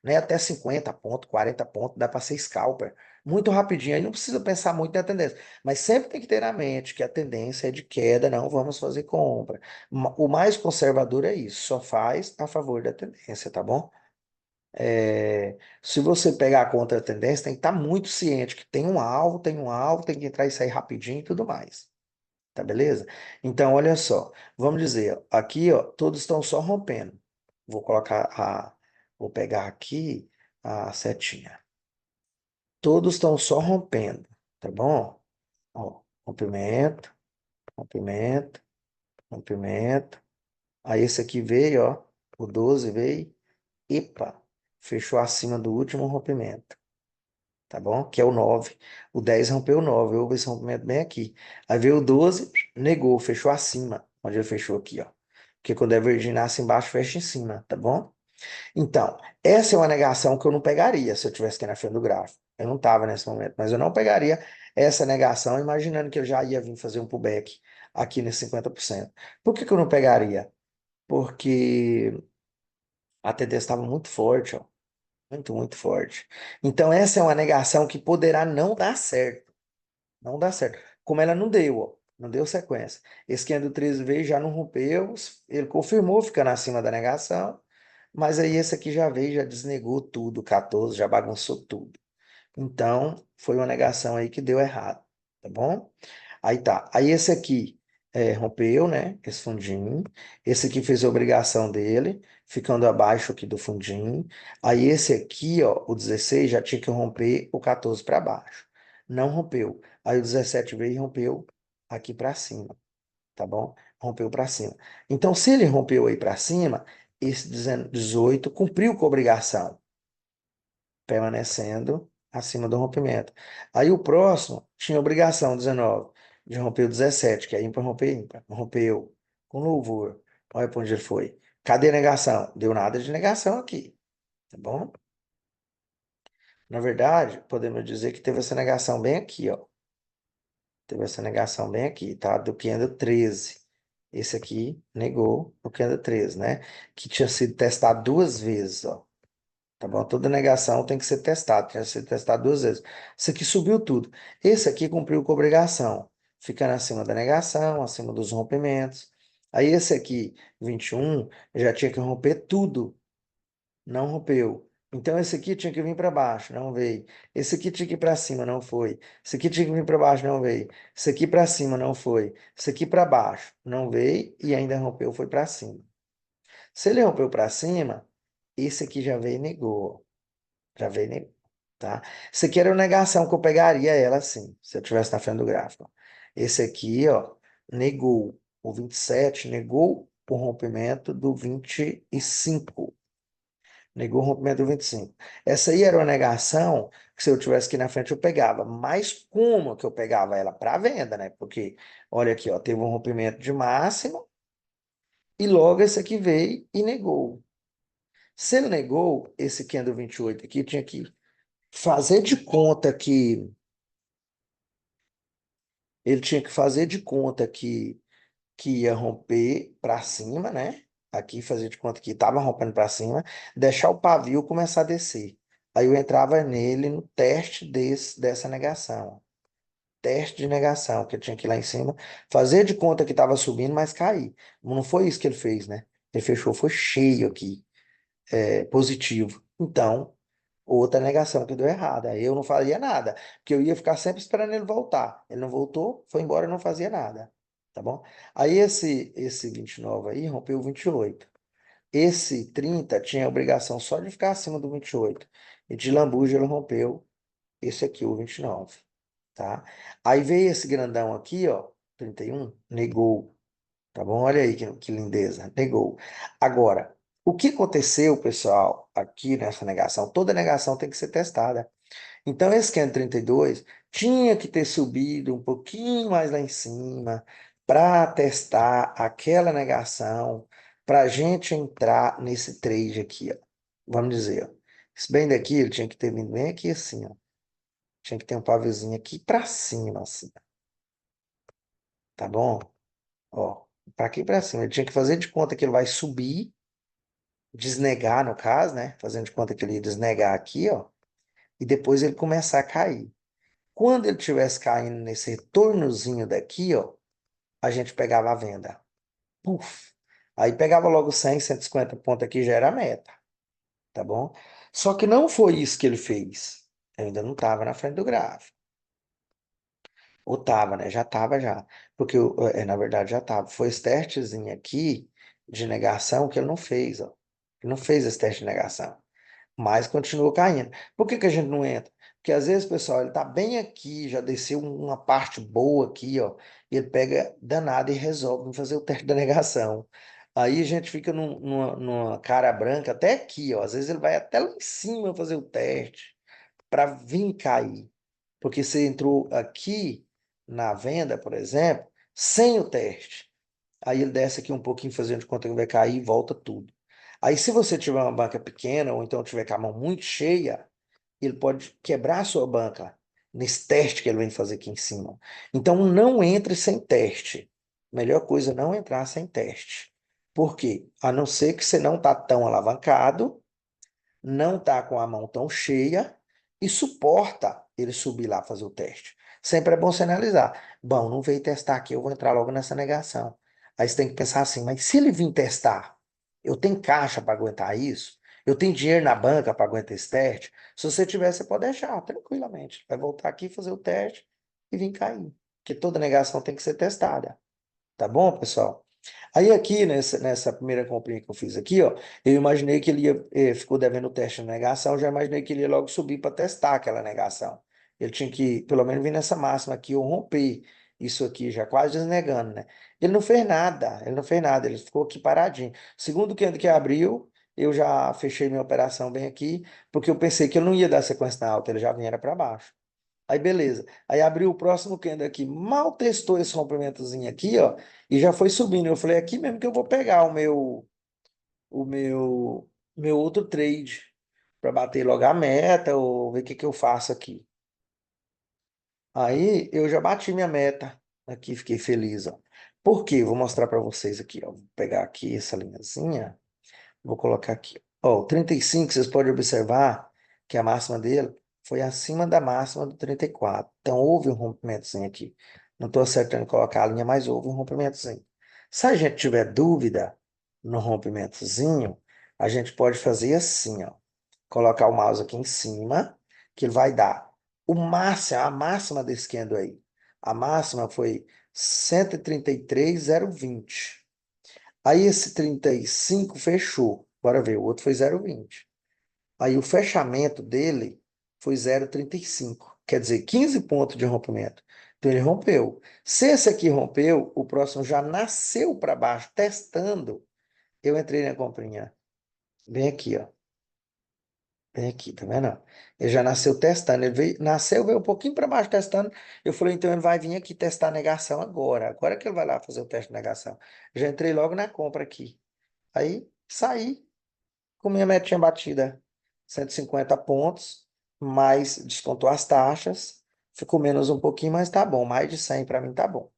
né? Até 50 pontos, 40 pontos, dá para ser scalper. Muito rapidinho, aí não precisa pensar muito na tendência. Mas sempre tem que ter na mente que a tendência é de queda, não vamos fazer compra. O mais conservador é isso, só faz a favor da tendência, tá bom? Se você pegar contra a tendência, tem que estar muito ciente que tem um alvo, tem que entrar e sair rapidinho e tudo mais. Tá beleza? Então, olha só, vamos dizer, ó, aqui, ó, todos estão só rompendo. Vou colocar vou pegar aqui a setinha. Todos estão só rompendo, tá bom? Ó, rompimento, rompimento, rompimento. Aí esse aqui veio, ó, o 12 veio, epa, fechou acima do último rompimento, tá bom? Que é o 9. O 10 rompeu o 9, houve esse rompimento bem aqui. Aí veio o 12, negou, fechou acima, onde ele fechou aqui, ó. Porque quando é verdinho nasce embaixo, fecha em cima, tá bom? Então, essa é uma negação que eu não pegaria se eu tivesse aqui na frente do gráfico. Eu não estava nesse momento, mas eu não pegaria essa negação, imaginando que eu já ia vir fazer um pullback aqui nesse 50%. Por que que eu não pegaria? Porque a tendência estava muito forte, ó. Muito, muito forte. Então, essa é uma negação que poderá não dar certo. Não dá certo. Como ela não deu, ó. Não deu sequência. Esse candle 13 veio, já não rompeu, ele confirmou ficando acima da negação. Mas aí esse aqui já veio, já desnegou tudo, 14, já bagunçou tudo. Então, foi uma negação aí que deu errado, tá bom? Aí tá. Aí esse aqui rompeu, né? Esse fundinho. Esse aqui fez a obrigação dele, ficando abaixo aqui do fundinho. Aí esse aqui, ó, o 16 já tinha que romper o 14 para baixo. Não rompeu. Aí o 17 veio e rompeu aqui para cima, tá bom? Rompeu para cima. Então, se ele rompeu aí para cima, esse 18 cumpriu com a obrigação, permanecendo acima do rompimento. Aí o próximo tinha obrigação, 19, de romper o 17, que é ímpar, romper ímpar. Rompeu com louvor. Olha para onde ele foi. Cadê a negação? Deu nada de negação aqui, tá bom? Na verdade, podemos dizer que teve essa negação bem aqui, ó. Teve essa negação bem aqui, tá? Do candle 13. Esse aqui negou o candle 13, né? Que tinha sido testado duas vezes, ó. Tá bom? Toda negação tem que ser testada, tem que ser testado duas vezes. Esse aqui subiu tudo. Esse aqui cumpriu com a obrigação, ficando acima da negação, acima dos rompimentos. Aí esse aqui, 21, já tinha que romper tudo, não rompeu. Então esse aqui tinha que vir para baixo, não veio. Esse aqui tinha que ir para cima, não foi. Esse aqui tinha que vir para baixo, não veio. Esse aqui para cima, não foi. Esse aqui para baixo, não veio e ainda rompeu, foi para cima. Se ele rompeu para cima, esse aqui já veio e negou. Já veio, tá? Isso aqui era uma negação que eu pegaria ela assim, se eu estivesse na frente do gráfico. Esse aqui, ó, negou o 27, negou o rompimento do 25. Negou o rompimento do 25. Essa aí era uma negação que se eu tivesse aqui na frente eu pegava. Mas como que eu pegava ela? Para venda, né? Porque, olha aqui, ó, teve um rompimento de máximo e logo esse aqui veio e negou. Se ele negou, esse candle 28 aqui tinha que fazer de conta que ele tinha que fazer de conta que ia romper para cima, né? Aqui fazer de conta que estava rompendo para cima, deixar o pavio começar a descer. Aí eu entrava nele no teste dessa negação. Teste de negação, que eu tinha que ir lá em cima, fazer de conta que estava subindo, mas cair. Não foi isso que ele fez, né? Ele fechou, foi cheio aqui, positivo. Então, outra negação que deu errado. Aí eu não fazia nada, porque eu ia ficar sempre esperando ele voltar. Ele não voltou, foi embora, eu não fazia nada. Tá bom? Aí esse 29 aí rompeu o 28. Esse 30 tinha a obrigação só de ficar acima do 28. E de lambuja ele rompeu esse aqui, o 29. Tá? Aí veio esse grandão aqui, ó, 31, negou. Tá bom? Olha aí que lindeza. Negou. Agora, o que aconteceu, pessoal, aqui nessa negação? Toda negação tem que ser testada. Então, esse Candle 32 tinha que ter subido um pouquinho mais lá em cima para testar aquela negação, para a gente entrar nesse trade aqui, ó. Vamos dizer, ó. Esse bem daqui, ele tinha que ter vindo bem aqui assim, ó. Tinha que ter um paviozinho aqui para cima, assim, tá bom? Ó, para aqui para cima. Ele tinha que fazer de conta que ele vai subir, desnegar no caso, né? Fazendo de conta que ele ia desnegar aqui, ó, e depois ele começar a cair. Quando ele estivesse caindo nesse retornozinho daqui, ó, a gente pegava a venda. Puf! Aí pegava logo 100, 150 pontos aqui, já era a meta, tá bom? Só que não foi isso que ele fez. Eu ainda não estava na frente do gráfico. Ou tava, né? Já tava já. Porque, na verdade, já tava. Foi esse testezinho aqui de negação que ele não fez, ó. Ele não fez esse teste de negação. Mas continuou caindo. Por que que a gente não entra? Porque às vezes, pessoal, ele tá bem aqui, já desceu uma parte boa aqui, ó, e ele pega danado e resolve fazer o teste da negação. Aí a gente fica numa cara branca até aqui, ó. Às vezes ele vai até lá em cima fazer o teste para vir cair. Porque você entrou aqui na venda, por exemplo, sem o teste. Aí ele desce aqui um pouquinho fazendo de conta que vai cair e volta tudo. Aí, se você tiver uma banca pequena ou então tiver com a mão muito cheia, ele pode quebrar a sua banca nesse teste que ele vem fazer aqui em cima. Então, não entre sem teste. Melhor coisa é não entrar sem teste. Por quê? A não ser que você não está tão alavancado, não está com a mão tão cheia e suporta ele subir lá fazer o teste. Sempre é bom você analisar. Bom, não veio testar aqui, eu vou entrar logo nessa negação. Aí você tem que pensar assim, mas se ele vir testar, eu tenho caixa para aguentar isso? Eu tenho dinheiro na banca para aguentar esse teste? Se você tiver, você pode deixar tranquilamente. Vai voltar aqui, fazer o teste e vir cair. Porque toda negação tem que ser testada. Tá bom, pessoal? Aí aqui, nessa primeira comprinha que eu fiz aqui, ó, eu imaginei que ele ia, ficou devendo o teste na negação, eu já imaginei que ele ia logo subir para testar aquela negação. Ele tinha que, pelo menos, vir nessa máxima aqui, ou romper isso aqui, já quase desnegando, né? Ele não fez nada, ele não fez nada, ele ficou aqui paradinho. Segundo que abriu, eu já fechei minha operação bem aqui, porque eu pensei que ele não ia dar sequência na alta, ele já vinha para baixo. Aí beleza. Aí abriu o próximo candle aqui, mal testou esse rompimentozinho aqui, ó, e já foi subindo. Eu falei, aqui mesmo que eu vou pegar o meu outro trade para bater logo a meta ou ver o que que eu faço aqui. Aí eu já bati minha meta aqui, fiquei feliz, ó. Por quê? Vou mostrar para vocês aqui, ó. Vou pegar aqui essa linhazinha. Vou colocar aqui. Ó, o 35, vocês podem observar que a máxima dele foi acima da máxima do 34. Então, houve um rompimentozinho aqui. Não estou acertando colocar a linha, mas houve um rompimentozinho. Se a gente tiver dúvida no rompimentozinho, a gente pode fazer assim, ó. Colocar o mouse aqui em cima, que ele vai dar o máximo, a máxima desse candle aí. A máxima foi 133,020. Aí esse 35 fechou. Bora ver, o outro foi 0,20. Aí o fechamento dele foi 0,35. Quer dizer, 15 pontos de rompimento. Então ele rompeu. Se esse aqui rompeu, o próximo já nasceu para baixo, testando. Eu entrei na comprinha. Bem aqui, ó. Bem aqui, tá vendo? Ele já nasceu testando. Ele veio, nasceu, veio um pouquinho para baixo testando. Eu falei, então ele vai vir aqui testar a negação agora. Agora que ele vai lá fazer o teste de negação. Já entrei logo na compra aqui. Aí saí com minha metinha batida. 150 pontos, mais descontou as taxas. Ficou menos um pouquinho, mas tá bom. Mais de 100 para mim tá bom.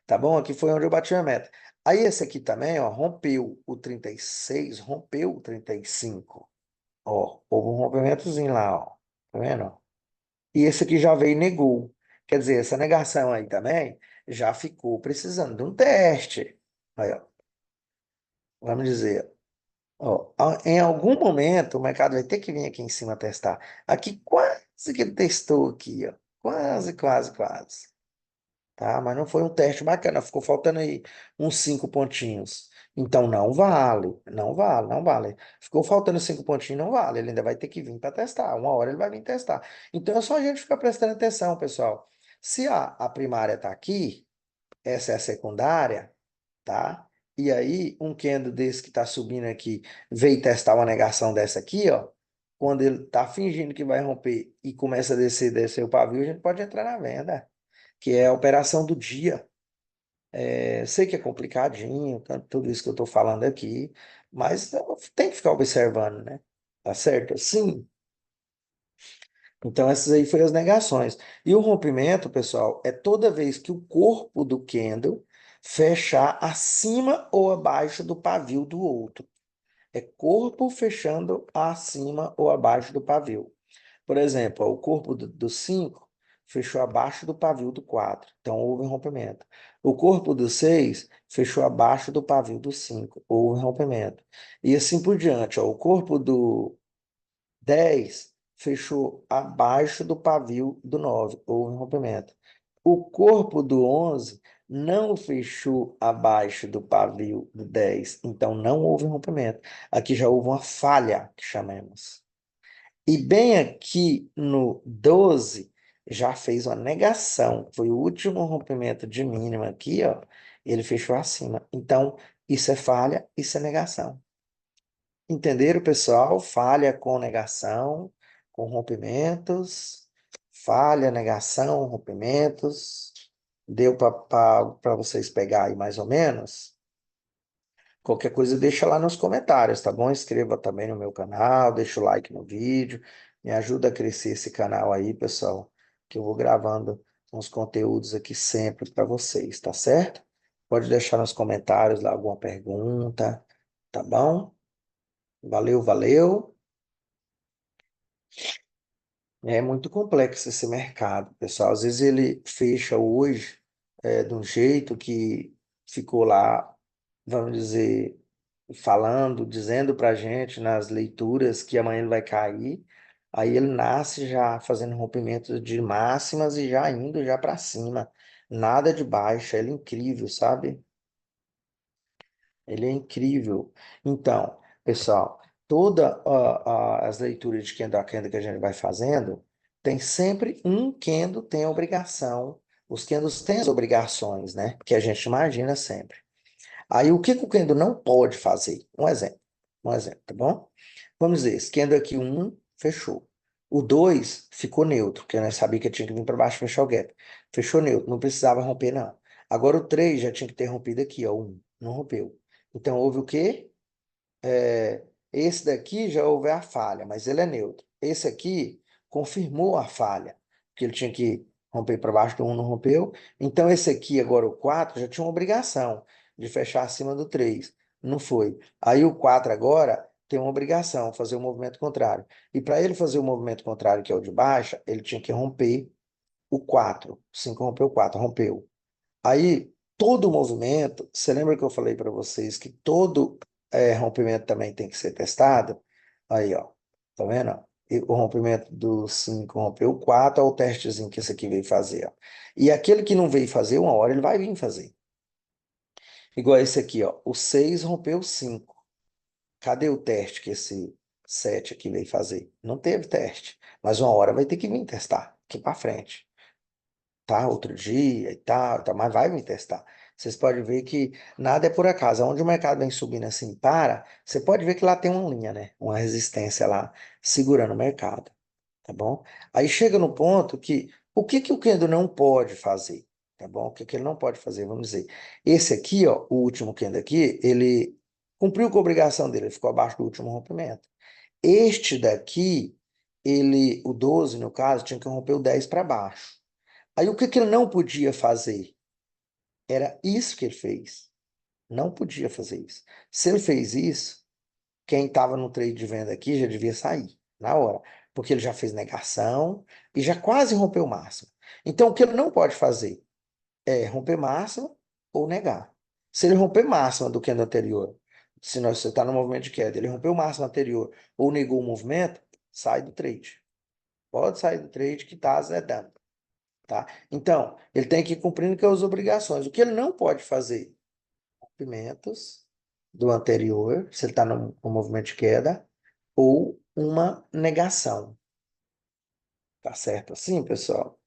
Tá bom? Aqui foi onde eu bati a meta. Aí esse aqui também, ó, rompeu o 36, rompeu o 35. Ó, houve um rompimentozinho lá, ó. Tá vendo? E esse aqui já veio e negou. Quer dizer, essa negação aí também já ficou precisando de um teste. Aí, ó, vamos dizer, ó, em algum momento o mercado vai ter que vir aqui em cima testar. Aqui quase que ele testou aqui, ó. Quase, quase, quase. Tá? Mas não foi um teste bacana, ficou faltando aí uns 5 pontinhos. Então não vale, não vale, não vale. Ficou faltando 5 pontinhos, não vale. Ele ainda vai ter que vir para testar. Uma hora ele vai vir testar. Então é só a gente ficar prestando atenção, pessoal. Se a primária está aqui, essa é a secundária, tá? E aí, um candle desse que está subindo aqui veio testar uma negação dessa aqui, ó. Quando ele está fingindo que vai romper e começa a descer, descer o pavio, a gente pode entrar na venda, que é a operação do dia. Sei que é complicadinho, tudo isso que eu estou falando aqui, mas tem que ficar observando, né? Tá certo? Sim. Então, essas aí foram as negações. E o rompimento, pessoal, é toda vez que o corpo do candle fechar acima ou abaixo do pavio do outro. É corpo fechando acima ou abaixo do pavio. Por exemplo, ó, o corpo do 5 fechou abaixo do pavio do 4, então houve um rompimento. O corpo do 6 fechou abaixo do pavio do 5, houve um rompimento. E assim por diante. Ó, o corpo do 10 fechou abaixo do pavio do 9, houve um rompimento. O corpo do 11 não fechou abaixo do pavio do 10, então não houve um rompimento. Aqui já houve uma falha, que chamamos. E bem aqui no 12 já fez uma negação. Foi o último rompimento de mínima aqui, ó. Ele fechou acima. Então, isso é falha, isso é negação. Entenderam, pessoal? Falha com negação, com rompimentos. Falha, negação, rompimentos. Deu para vocês pegar aí mais ou menos? Qualquer coisa deixa lá nos comentários, tá bom? Inscreva também no meu canal, deixa o like no vídeo, me ajuda a crescer esse canal aí, pessoal, que eu vou gravando uns conteúdos aqui sempre para vocês, tá certo? Pode deixar nos comentários lá alguma pergunta, tá bom? Valeu, valeu. É muito complexo esse mercado, pessoal. Às vezes ele fecha hoje de um jeito que ficou lá, vamos dizer, falando, dizendo para a gente nas leituras que amanhã ele vai cair. Aí ele nasce já fazendo rompimento de máximas e já indo já para cima. Nada de baixa. Ele é incrível, sabe? Ele é incrível. Então, pessoal, todas as leituras de candle a candle que a gente vai fazendo, tem sempre um candle tem a obrigação. Os candles têm as obrigações, né? Que a gente imagina sempre. Aí, o que que o candle não pode fazer? Um exemplo, tá bom? Vamos dizer, esse candle aqui, um, fechou. O 2 ficou neutro, porque nós sabia que tinha que vir para baixo e fechar o gap. Fechou neutro, não precisava romper, não. Agora, o 3 já tinha que ter rompido aqui, ó, um, não rompeu. Então, houve o quê? Esse daqui já houve a falha, mas ele é neutro. Esse aqui confirmou a falha, porque ele tinha que romper para baixo do 1, não rompeu. Então, esse aqui, agora o 4 já tinha uma obrigação de fechar acima do 3, não foi. Aí o 4 agora tem uma obrigação, fazer o movimento contrário. E para ele fazer o movimento contrário, que é o de baixa, ele tinha que romper o 4. O 5 rompeu o 4, rompeu. Aí, todo movimento, você lembra que eu falei para vocês que todo rompimento também tem que ser testado? Aí, ó, tá vendo? Ó? E o rompimento do 5 rompeu o 4, é o testezinho que esse aqui veio fazer, ó. E aquele que não veio fazer, uma hora ele vai vir fazer. Igual esse aqui, ó. O 6 rompeu o 5. Cadê o teste que esse 7 aqui veio fazer? Não teve teste. Mas uma hora vai ter que vir testar aqui para frente. tá? Outro dia e tal, tá, mas vai me testar. Vocês podem ver que nada é por acaso. Onde o mercado vem subindo assim, para, você pode ver que lá tem uma linha, né? Uma resistência lá segurando o mercado, tá bom? Aí chega no ponto que o que que o candle não pode fazer, tá bom? O que que ele não pode fazer, vamos dizer. Esse aqui, ó, o último candle aqui, ele cumpriu com a obrigação dele, ele ficou abaixo do último rompimento. Este daqui, ele, o 12 no caso, tinha que romper o 10 para baixo. Aí o que que ele não podia fazer? Era isso que ele fez. Não podia fazer isso. Se ele fez isso, quem estava no trade de venda aqui já devia sair na hora, porque ele já fez negação e já quase rompeu o máximo. Então, o que ele não pode fazer é romper máximo ou negar. Se ele romper máxima do candle anterior, se você está no movimento de queda, ele rompeu o máximo anterior ou negou o movimento, sai do trade. Pode sair do trade que está azedando, tá? Então, ele tem que ir cumprindo com as obrigações. O que ele não pode fazer? Rompimentos do anterior, se ele está no movimento de queda, ou uma negação. Tá certo assim, pessoal?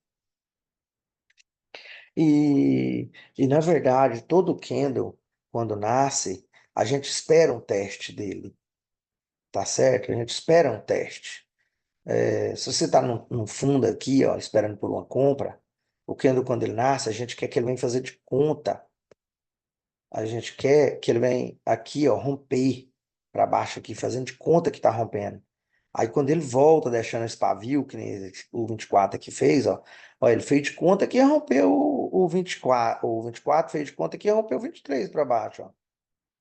Na verdade, todo candle, quando nasce, a gente espera um teste dele, tá certo? A gente espera um teste. Se você está num fundo aqui, ó, esperando por uma compra, o candle, quando ele nasce, a gente quer que ele venha fazer de conta. A gente quer que ele venha aqui, ó, romper para baixo aqui, fazendo de conta que está rompendo. Aí quando ele volta deixando esse pavio, que nem o 24 aqui fez, ó, ele fez de conta que ia romper o 24, o 24 fez de conta que ia romper o 23 para baixo, ó.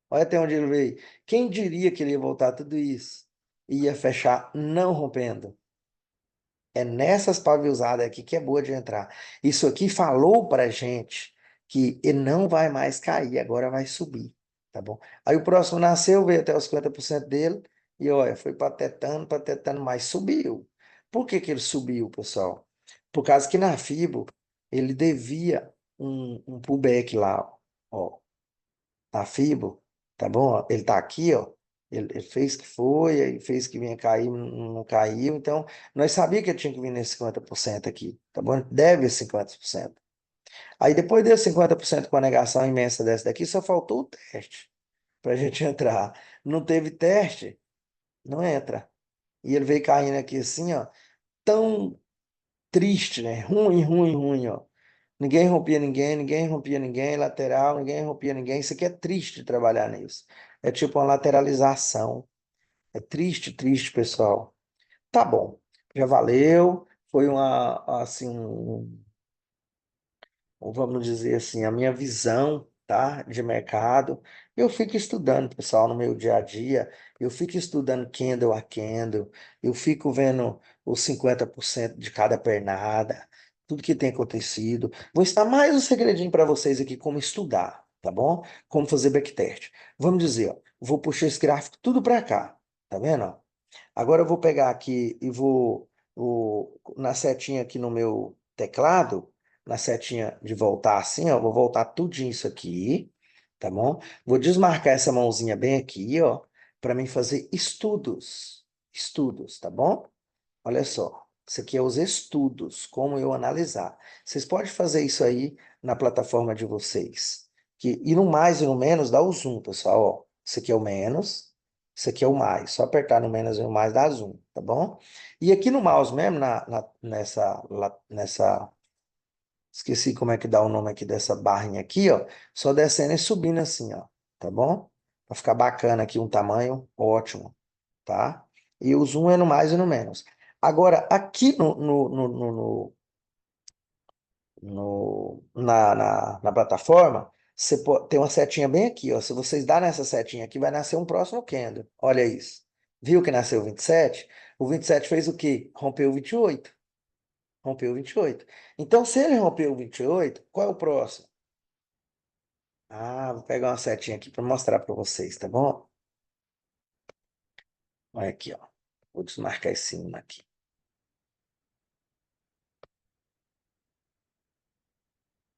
Olha até onde ele veio. Quem diria que ele ia voltar tudo isso? E ia fechar não rompendo. É nessas paviuzadas aqui que é boa de entrar. Isso aqui falou pra gente que ele não vai mais cair, agora vai subir, tá bom? Aí o próximo nasceu, veio até os 50% dele e olha, foi patetando, mas subiu. Por que que ele subiu, pessoal? Por causa que na Fibo ele devia um pullback lá, ó a Fibo, tá bom? Ó, ele tá aqui, ó. Ele fez que foi, aí fez que vinha cair, não caiu. Então, nós sabíamos que ele tinha que vir nesse 50% aqui, tá bom? Deve esse 50%. Aí, depois desse 50% com a negação imensa dessa daqui, só faltou o teste para a gente entrar. Não teve teste, não entra. E ele veio caindo aqui assim, ó, tão triste, né? Ruim, ruim, ruim, ó. Ninguém rompia ninguém, ninguém rompia ninguém, lateral, ninguém rompia ninguém. Isso aqui é triste de trabalhar nisso. É tipo uma lateralização. É triste, triste, pessoal. Tá bom, já valeu. Foi uma, assim, vamos dizer assim, a minha visão, tá, de mercado. Eu fico estudando, pessoal, no meu dia a dia. Eu fico estudando candle a candle. Eu fico vendo os 50% de cada pernada, tudo que tem acontecido. Vou ensinar mais um segredinho para vocês aqui, como estudar, tá bom? Como fazer backtest. Vamos dizer, ó, vou puxar esse gráfico tudo para cá, tá vendo? Ó? Agora eu vou pegar aqui e vou na setinha aqui no meu teclado, na setinha de voltar assim, ó, vou voltar tudinho isso aqui, tá bom? Vou desmarcar essa mãozinha bem aqui, ó, para mim fazer estudos. Estudos, tá bom? Olha só, isso aqui é os estudos, como eu analisar. Vocês podem fazer isso aí na plataforma de vocês. E no mais e no menos dá o zoom, pessoal. Ó, isso aqui é o menos, isso aqui é o mais. Só apertar no menos e no mais dá zoom, tá bom? E aqui no mouse mesmo, nessa, esqueci como é que dá o nome aqui dessa barrinha aqui, ó. Só descendo e subindo assim, ó, tá bom? Para ficar bacana aqui, um tamanho ótimo, tá? E o zoom é no mais e no menos. Agora, aqui na plataforma, tem uma setinha bem aqui, ó. Se vocês dar nessa setinha aqui, vai nascer um próximo candle. Olha isso. Viu que nasceu o 27? O 27 fez o quê? Rompeu o 28. Rompeu o 28. Então, se ele rompeu o 28, qual é o próximo? Ah, vou pegar uma setinha aqui para mostrar para vocês, tá bom? Olha aqui, ó. Vou desmarcar esse cima aqui.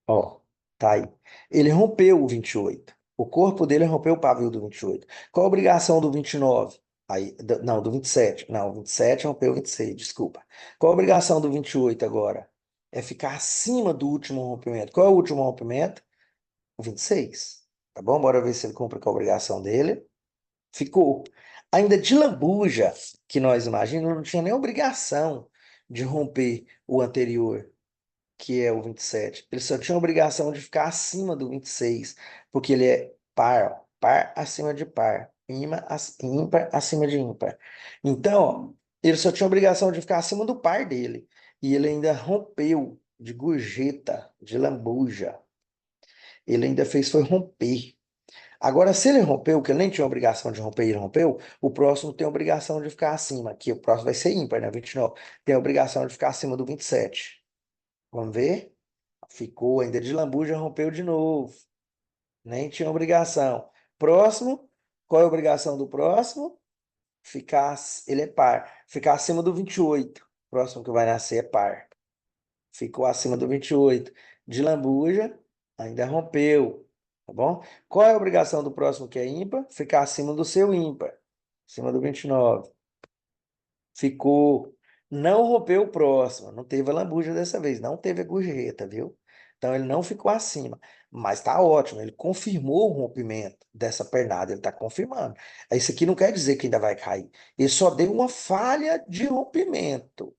Ó, tá aí. Ele rompeu o 28. O corpo dele rompeu o pavio do 28. Qual a obrigação do 29? Aí, não, do 27. Não, o 27 rompeu o 26, desculpa. Qual a obrigação do 28 agora? é ficar acima do último rompimento. Qual é o último rompimento? O 26. Tá bom? Bora ver se ele cumpre com a obrigação dele. Ficou. Ainda de lambuja, que nós imaginamos, não tinha nem obrigação de romper o anterior, que é o 27. Ele só tinha a obrigação de ficar acima do 26, porque ele é par, ó, par acima de par, ímpar acima de ímpar. Então, ó, ele só tinha a obrigação de ficar acima do par dele. E ele ainda rompeu de gorjeta, de lambuja. Ele ainda fez foi romper. Agora, se ele rompeu, que ele nem tinha obrigação de romper, ele rompeu, o próximo tem a obrigação de ficar acima, que o próximo vai ser ímpar, né? 29. Tem a obrigação de ficar acima do 27. Vamos ver? Ficou ainda de lambuja, rompeu de novo. Nem tinha obrigação. Próximo, qual é a obrigação do próximo? Ficar, ele é par. Ficar acima do 28. Próximo que vai nascer é par. Ficou acima do 28. De lambuja, ainda rompeu. Tá bom? Qual é a obrigação do próximo que é ímpar? Ficar acima do seu ímpar. Acima do 29. Ficou. Não rompeu o próximo. Não teve a lambuja dessa vez. Não teve a gorjeta, viu? Então ele não ficou acima. Mas tá ótimo. Ele confirmou o rompimento dessa pernada. Ele tá confirmando. Isso aqui não quer dizer que ainda vai cair. Ele só deu uma falha de rompimento.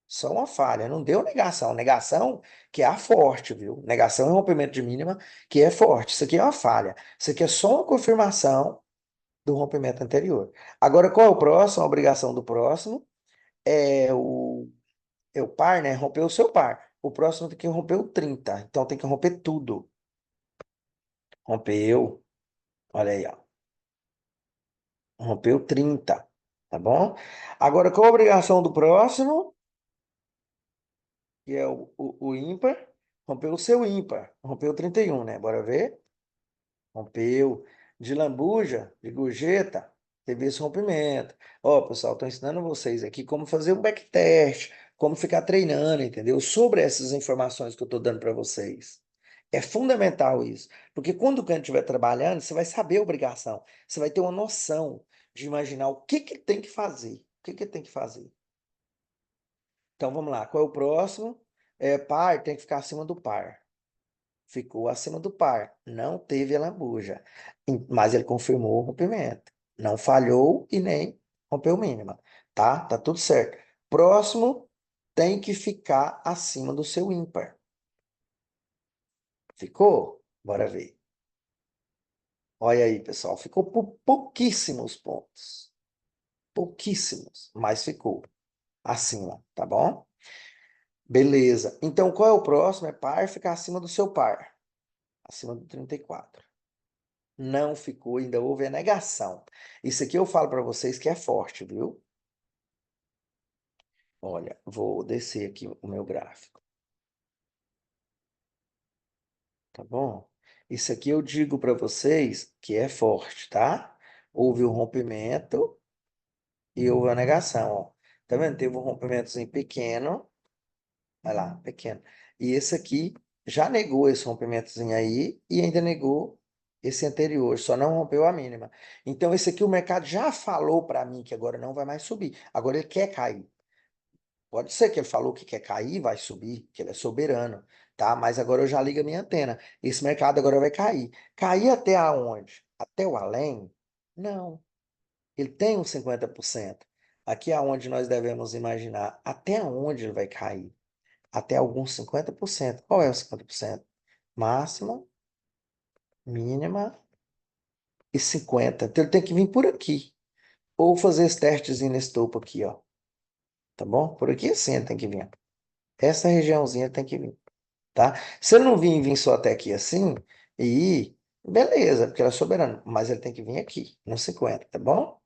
Só uma falha. Não deu negação. Negação que é a forte, viu? Negação é rompimento de mínima que é forte. Isso aqui é uma falha. Isso aqui é só uma confirmação do rompimento anterior. Agora, qual é o próximo? A obrigação do próximo é o par, né? Romper o seu par. O próximo tem que romper o 30. Então tem que romper tudo. Rompeu. Olha aí, ó. Rompeu 30. Tá bom? Agora, qual a obrigação do próximo? Que é o ímpar. Rompeu o seu ímpar. Rompeu 31, né? Bora ver. Rompeu. De lambuja, de gorjeta, teve esse rompimento. Ó, pessoal, estou ensinando vocês aqui como fazer um backtest, como ficar treinando, entendeu? Sobre essas informações que eu estou dando para vocês. É fundamental isso, porque quando o cliente estiver trabalhando, você vai saber a obrigação, você vai ter uma noção de imaginar o que que tem que fazer, o que que tem que fazer. Então vamos lá, qual é o próximo? Par tem que ficar acima do par. Ficou acima do par, não teve a lambuja, mas ele confirmou o rompimento. Não falhou e nem rompeu mínima, tá? Tá tudo certo. Próximo tem que ficar acima do seu ímpar. Ficou? Bora ver. Olha aí, pessoal, ficou por pouquíssimos pontos. Pouquíssimos, mas ficou acima, tá bom? Beleza. Então, qual é o próximo? É par ficar acima do seu par, acima do 34. Não ficou, ainda houve a negação. Isso aqui eu falo para vocês que é forte, viu? Olha, vou descer aqui o meu gráfico, tá bom? Isso aqui eu digo para vocês que é forte, tá? Houve o rompimento e houve a negação, ó. Tá vendo? Teve um rompimentozinho pequeno, vai lá, pequeno. E esse aqui já negou esse rompimentozinho aí e ainda negou esse anterior, só não rompeu a mínima. Então, esse aqui o mercado já falou para mim que agora não vai mais subir. Agora ele quer cair. Pode ser que ele falou que quer cair, vai subir, que ele é soberano, tá? Mas agora eu já ligo a minha antena. Esse mercado agora vai cair. Cair até aonde? Até o além? Não. Ele tem uns 50%. Aqui é onde nós devemos imaginar até onde ele vai cair. Até alguns 50%. Qual é o 50%? Máxima, mínima e 50%. Então ele tem que vir por aqui. Ou fazer esse testezinho nesse topo aqui, ó. Tá bom? Por aqui sim ele tem que vir. Essa regiãozinha tem que vir. Tá? Se ele não vir só até aqui assim, e beleza, porque ele é soberano, mas ele tem que vir aqui, no 50, tá bom?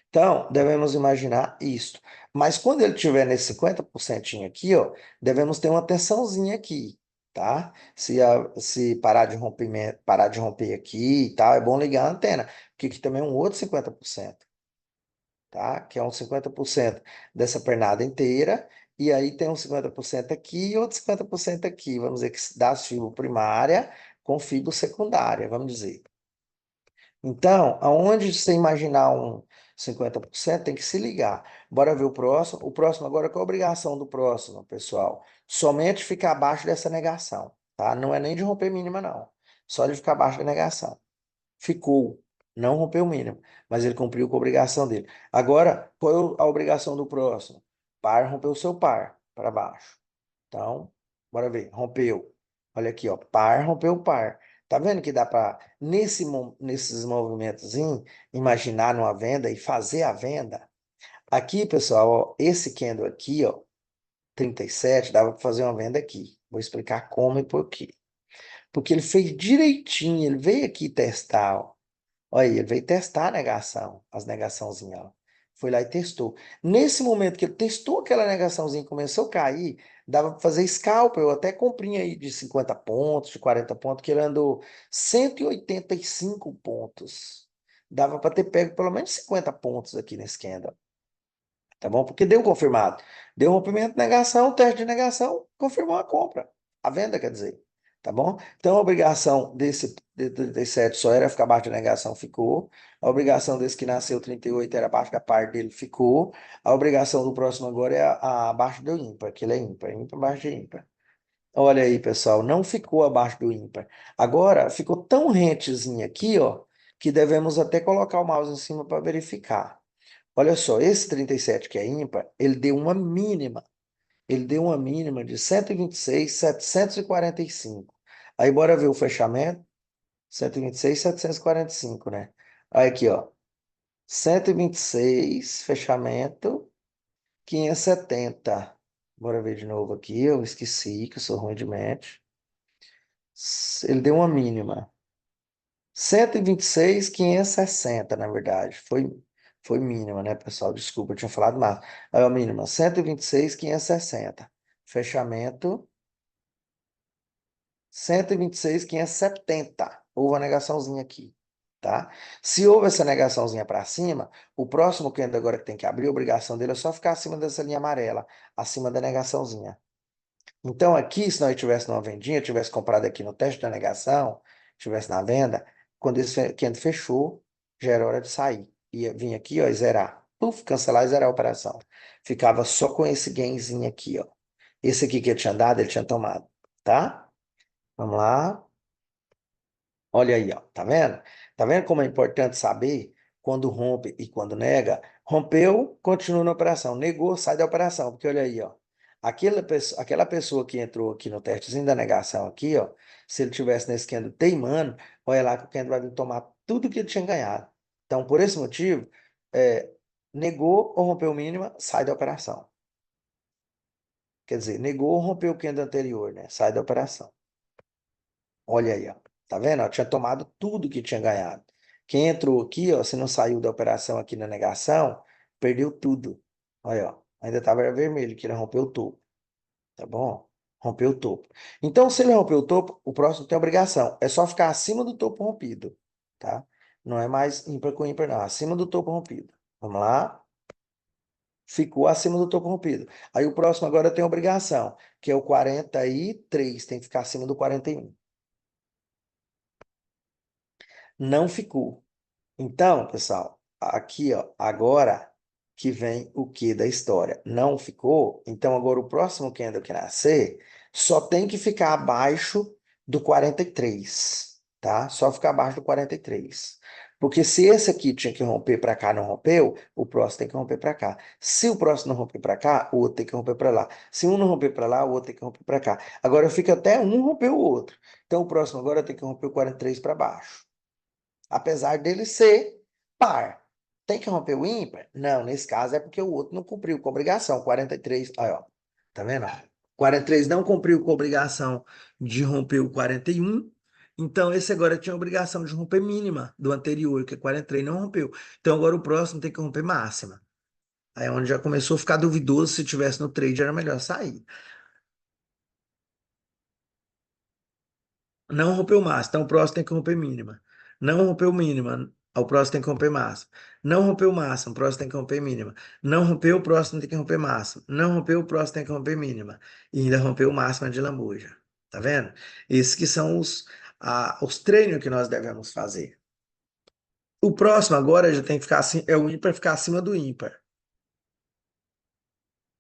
Então, devemos imaginar isto. Mas quando ele estiver nesse 50% aqui, ó, devemos ter uma tensãozinha aqui, tá? Se parar de rompimento, parar de romper aqui e tal, é bom ligar a antena, porque aqui também é um outro 50%, tá? Que é um 50% dessa pernada inteira, e aí tem um 50% aqui e outro 50% aqui. Vamos dizer que dá fibra primária com fibra secundária, vamos dizer. Então, aonde você imaginar 50% tem que se ligar. Bora ver o próximo. O próximo agora, qual a obrigação do próximo, pessoal? Somente ficar abaixo dessa negação, tá? Não é nem de romper mínima, não. Só de ficar abaixo da negação. Ficou, não rompeu o mínimo, mas ele cumpriu com a obrigação dele. Agora, qual é a obrigação do próximo? Par rompeu o seu par para baixo. Então, bora ver. Rompeu. Olha aqui, ó. Par rompeu o par. Tá vendo que dá para, nesses movimentos, imaginar numa venda e fazer a venda? Aqui, pessoal, ó, esse candle aqui, ó, 37, dava para fazer uma venda aqui. Vou explicar como e por quê. Porque ele fez direitinho, ele veio aqui testar, ó. Olha aí, ele veio testar a negação, as negaçãozinhas, ó. Foi lá e testou. Nesse momento que ele testou aquela negaçãozinha e começou a cair, dava para fazer scalp. Eu até comprinha aí de 50 pontos, de 40 pontos, que ele andou 185 pontos. Dava para ter pego pelo menos 50 pontos aqui nesse candle. Tá bom? Porque deu confirmado. Deu rompimento de negação, teste de negação, confirmou a compra. A venda, quer dizer. Tá bom? Então, a obrigação desse de 37 só era ficar abaixo da negação, ficou. A obrigação desse que nasceu 38 era abaixo da par dele, ficou. A obrigação do próximo agora é abaixo do ímpar, que ele é ímpar. Ímpar abaixo de ímpar. Olha aí, pessoal, não ficou abaixo do ímpar. Agora, ficou tão rentezinho aqui, ó, que devemos até colocar o mouse em cima para verificar. Olha só, esse 37 que é ímpar, ele deu uma mínima. Ele deu uma mínima de 126.745. Aí bora ver o fechamento. 126.745, né? Aí aqui, ó. 126, fechamento, 570. Bora ver de novo aqui. Eu esqueci que eu sou ruim de mente. Ele deu uma mínima. 126.560, na verdade. Foi mínima, né, pessoal? Desculpa, eu tinha falado mais. Aí, a mínima, 126.560. Fechamento, 126.570. Houve uma negaçãozinha aqui, tá? Se houve essa negaçãozinha para cima, o próximo candle agora que tem que abrir, a obrigação dele é só ficar acima dessa linha amarela, acima da negaçãozinha. Então, aqui, se nós tivesse numa vendinha, tivesse comprado aqui no teste da negação, tivesse na venda, quando esse candle fechou, já era hora de sair. Ia vir aqui, ó, e zerar. Puf, cancelar e zerar a operação. Ficava só com esse gainzinho aqui, ó. Esse aqui que eu tinha dado, ele tinha tomado, tá? Vamos lá. Olha aí, ó, tá vendo? Tá vendo como é importante saber quando rompe e quando nega? Rompeu, continua na operação. Negou, sai da operação. Porque olha aí, ó. Aquela pessoa que entrou aqui no testezinho da negação aqui, ó. Se ele tivesse nesse candle teimando, olha lá que o candle vai vir tomar tudo que ele tinha ganhado. Então, por esse motivo, é, negou ou rompeu mínima, sai da operação. Quer dizer, negou ou rompeu o candle anterior, né? Sai da operação. Olha aí, ó. Tá vendo? Ó, tinha tomado tudo que tinha ganhado. Quem entrou aqui, ó, se não saiu da operação aqui na negação, perdeu tudo. Olha, ó. Ainda estava vermelho, que ele rompeu o topo. Tá bom? Rompeu o topo. Então, se ele rompeu o topo, o próximo tem obrigação. É só ficar acima do topo rompido. Tá? Não é mais ímpar com ímpar, não. Acima do topo rompido. Vamos lá? Ficou acima do topo rompido. Aí o próximo agora tem obrigação, que é o 43. Tem que ficar acima do 41. Não ficou. Então, pessoal, aqui, ó, agora que vem o que da história? Não ficou? Então, agora o próximo candle que nascer só tem que ficar abaixo do 43, tá? Só ficar abaixo do 43. Porque se esse aqui tinha que romper para cá, não rompeu, o próximo tem que romper para cá. Se o próximo não romper para cá, o outro tem que romper para lá. Se um não romper para lá, o outro tem que romper para cá. Agora fica até um romper o outro. Então, o próximo agora tem que romper o 43 para baixo. Apesar dele ser par. Tem que romper o ímpar? Não, nesse caso é porque o outro não cumpriu com a obrigação. 43, aí, ó. Tá vendo? 43 não cumpriu com a obrigação de romper o 41. Então, esse agora tinha a obrigação de romper mínima do anterior, que é 43, não rompeu. Então, agora o próximo tem que romper máxima. Aí é onde já começou a ficar duvidoso, se tivesse no trade era melhor sair. Não rompeu máximo, então o próximo tem que romper mínima. Não rompeu mínima, o próximo tem que romper máximo. Não rompeu máximo, o próximo tem que romper mínima. Não rompeu, o próximo tem que romper máximo. Não rompeu, o próximo tem que romper mínima. E ainda rompeu máxima de lambuja. Tá vendo? Esses que são os treinos que nós devemos fazer. O próximo agora já tem que ficar assim, é o ímpar ficar acima do ímpar.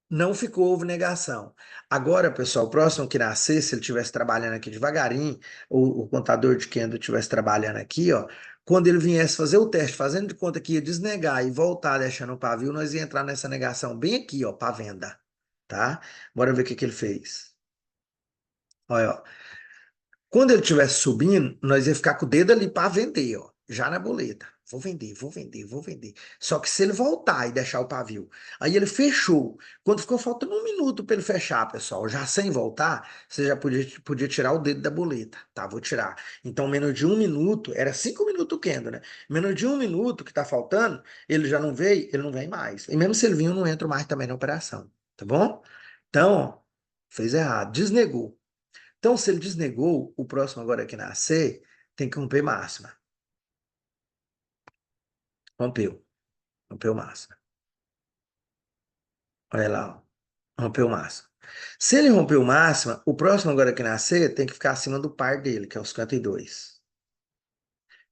Não ficou, houve negação. Agora, pessoal, o próximo que nascer, se ele estivesse trabalhando aqui devagarinho, o contador de Kendall estivesse trabalhando aqui, ó, quando ele viesse fazer o teste, fazendo de conta que ia desnegar e voltar deixando o pavio, nós ia entrar nessa negação bem aqui, ó, para venda, tá? Bora ver o que que ele fez. Olha, ó. Quando ele estivesse subindo, nós ia ficar com o dedo ali para vender, ó, já na boleta. Vou vender, vou vender, vou vender. Só que se ele voltar e deixar o pavio, aí ele fechou. Quando ficou faltando um minuto para ele fechar, pessoal, já sem voltar, você já podia tirar o dedo da boleta, tá? Vou tirar. Então, menos de um minuto, era 5 minutos quendo, né? Menos de um minuto que tá faltando, ele já não veio, ele não vem mais. E mesmo se ele vir, eu não entro mais também na operação, tá bom? Então, ó, fez errado, desnegou. Então, se ele desnegou, o próximo agora que nascer tem que romper máxima. Rompeu. Rompeu máxima. Olha lá, ó. Rompeu máxima. Se ele rompeu máxima, o próximo agora que nascer tem que ficar acima do par dele, que é o 52.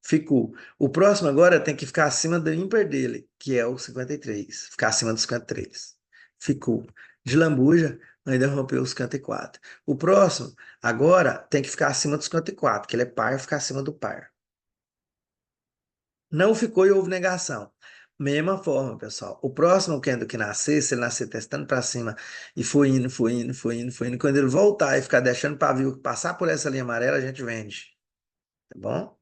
Ficou. O próximo agora tem que ficar acima do ímpar dele, que é o 53. Ficar acima do 53. Ficou. De lambuja, ainda rompeu o 54. O próximo agora tem que ficar acima do 54, que ele é par, ficar acima do par. Não ficou e houve negação. Mesma forma, pessoal. O próximo Kendo que nascer, se ele nascer testando para cima e foi indo, foi indo, foi indo, foi indo, quando ele voltar e ficar deixando o pavio passar por essa linha amarela, a gente vende. Tá bom?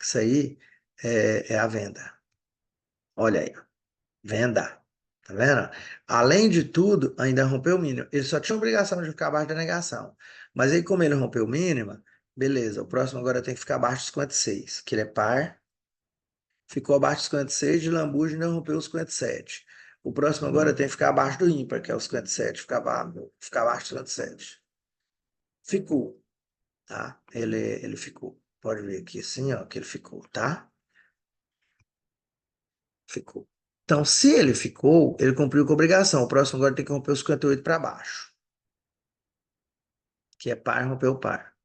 Isso aí é a venda. Olha aí, ó. Venda. Tá vendo? Além de tudo, ainda rompeu o mínimo. Ele só tinha obrigação de ficar abaixo da negação. Mas aí, como ele rompeu o mínimo, beleza. O próximo agora tem que ficar abaixo de 56, que ele é par. Ficou abaixo dos 56, de lambuja e não rompeu os 57. O próximo agora tem que ficar abaixo do ímpar, que é os 57. Ficar abaixo dos 57. Ficou, tá? Ele ficou. Pode ver aqui assim, ó, que ele ficou, tá? Ficou. Então, se ele ficou, ele cumpriu com a obrigação. O próximo agora tem que romper os 58 para baixo, que é par, rompeu o par.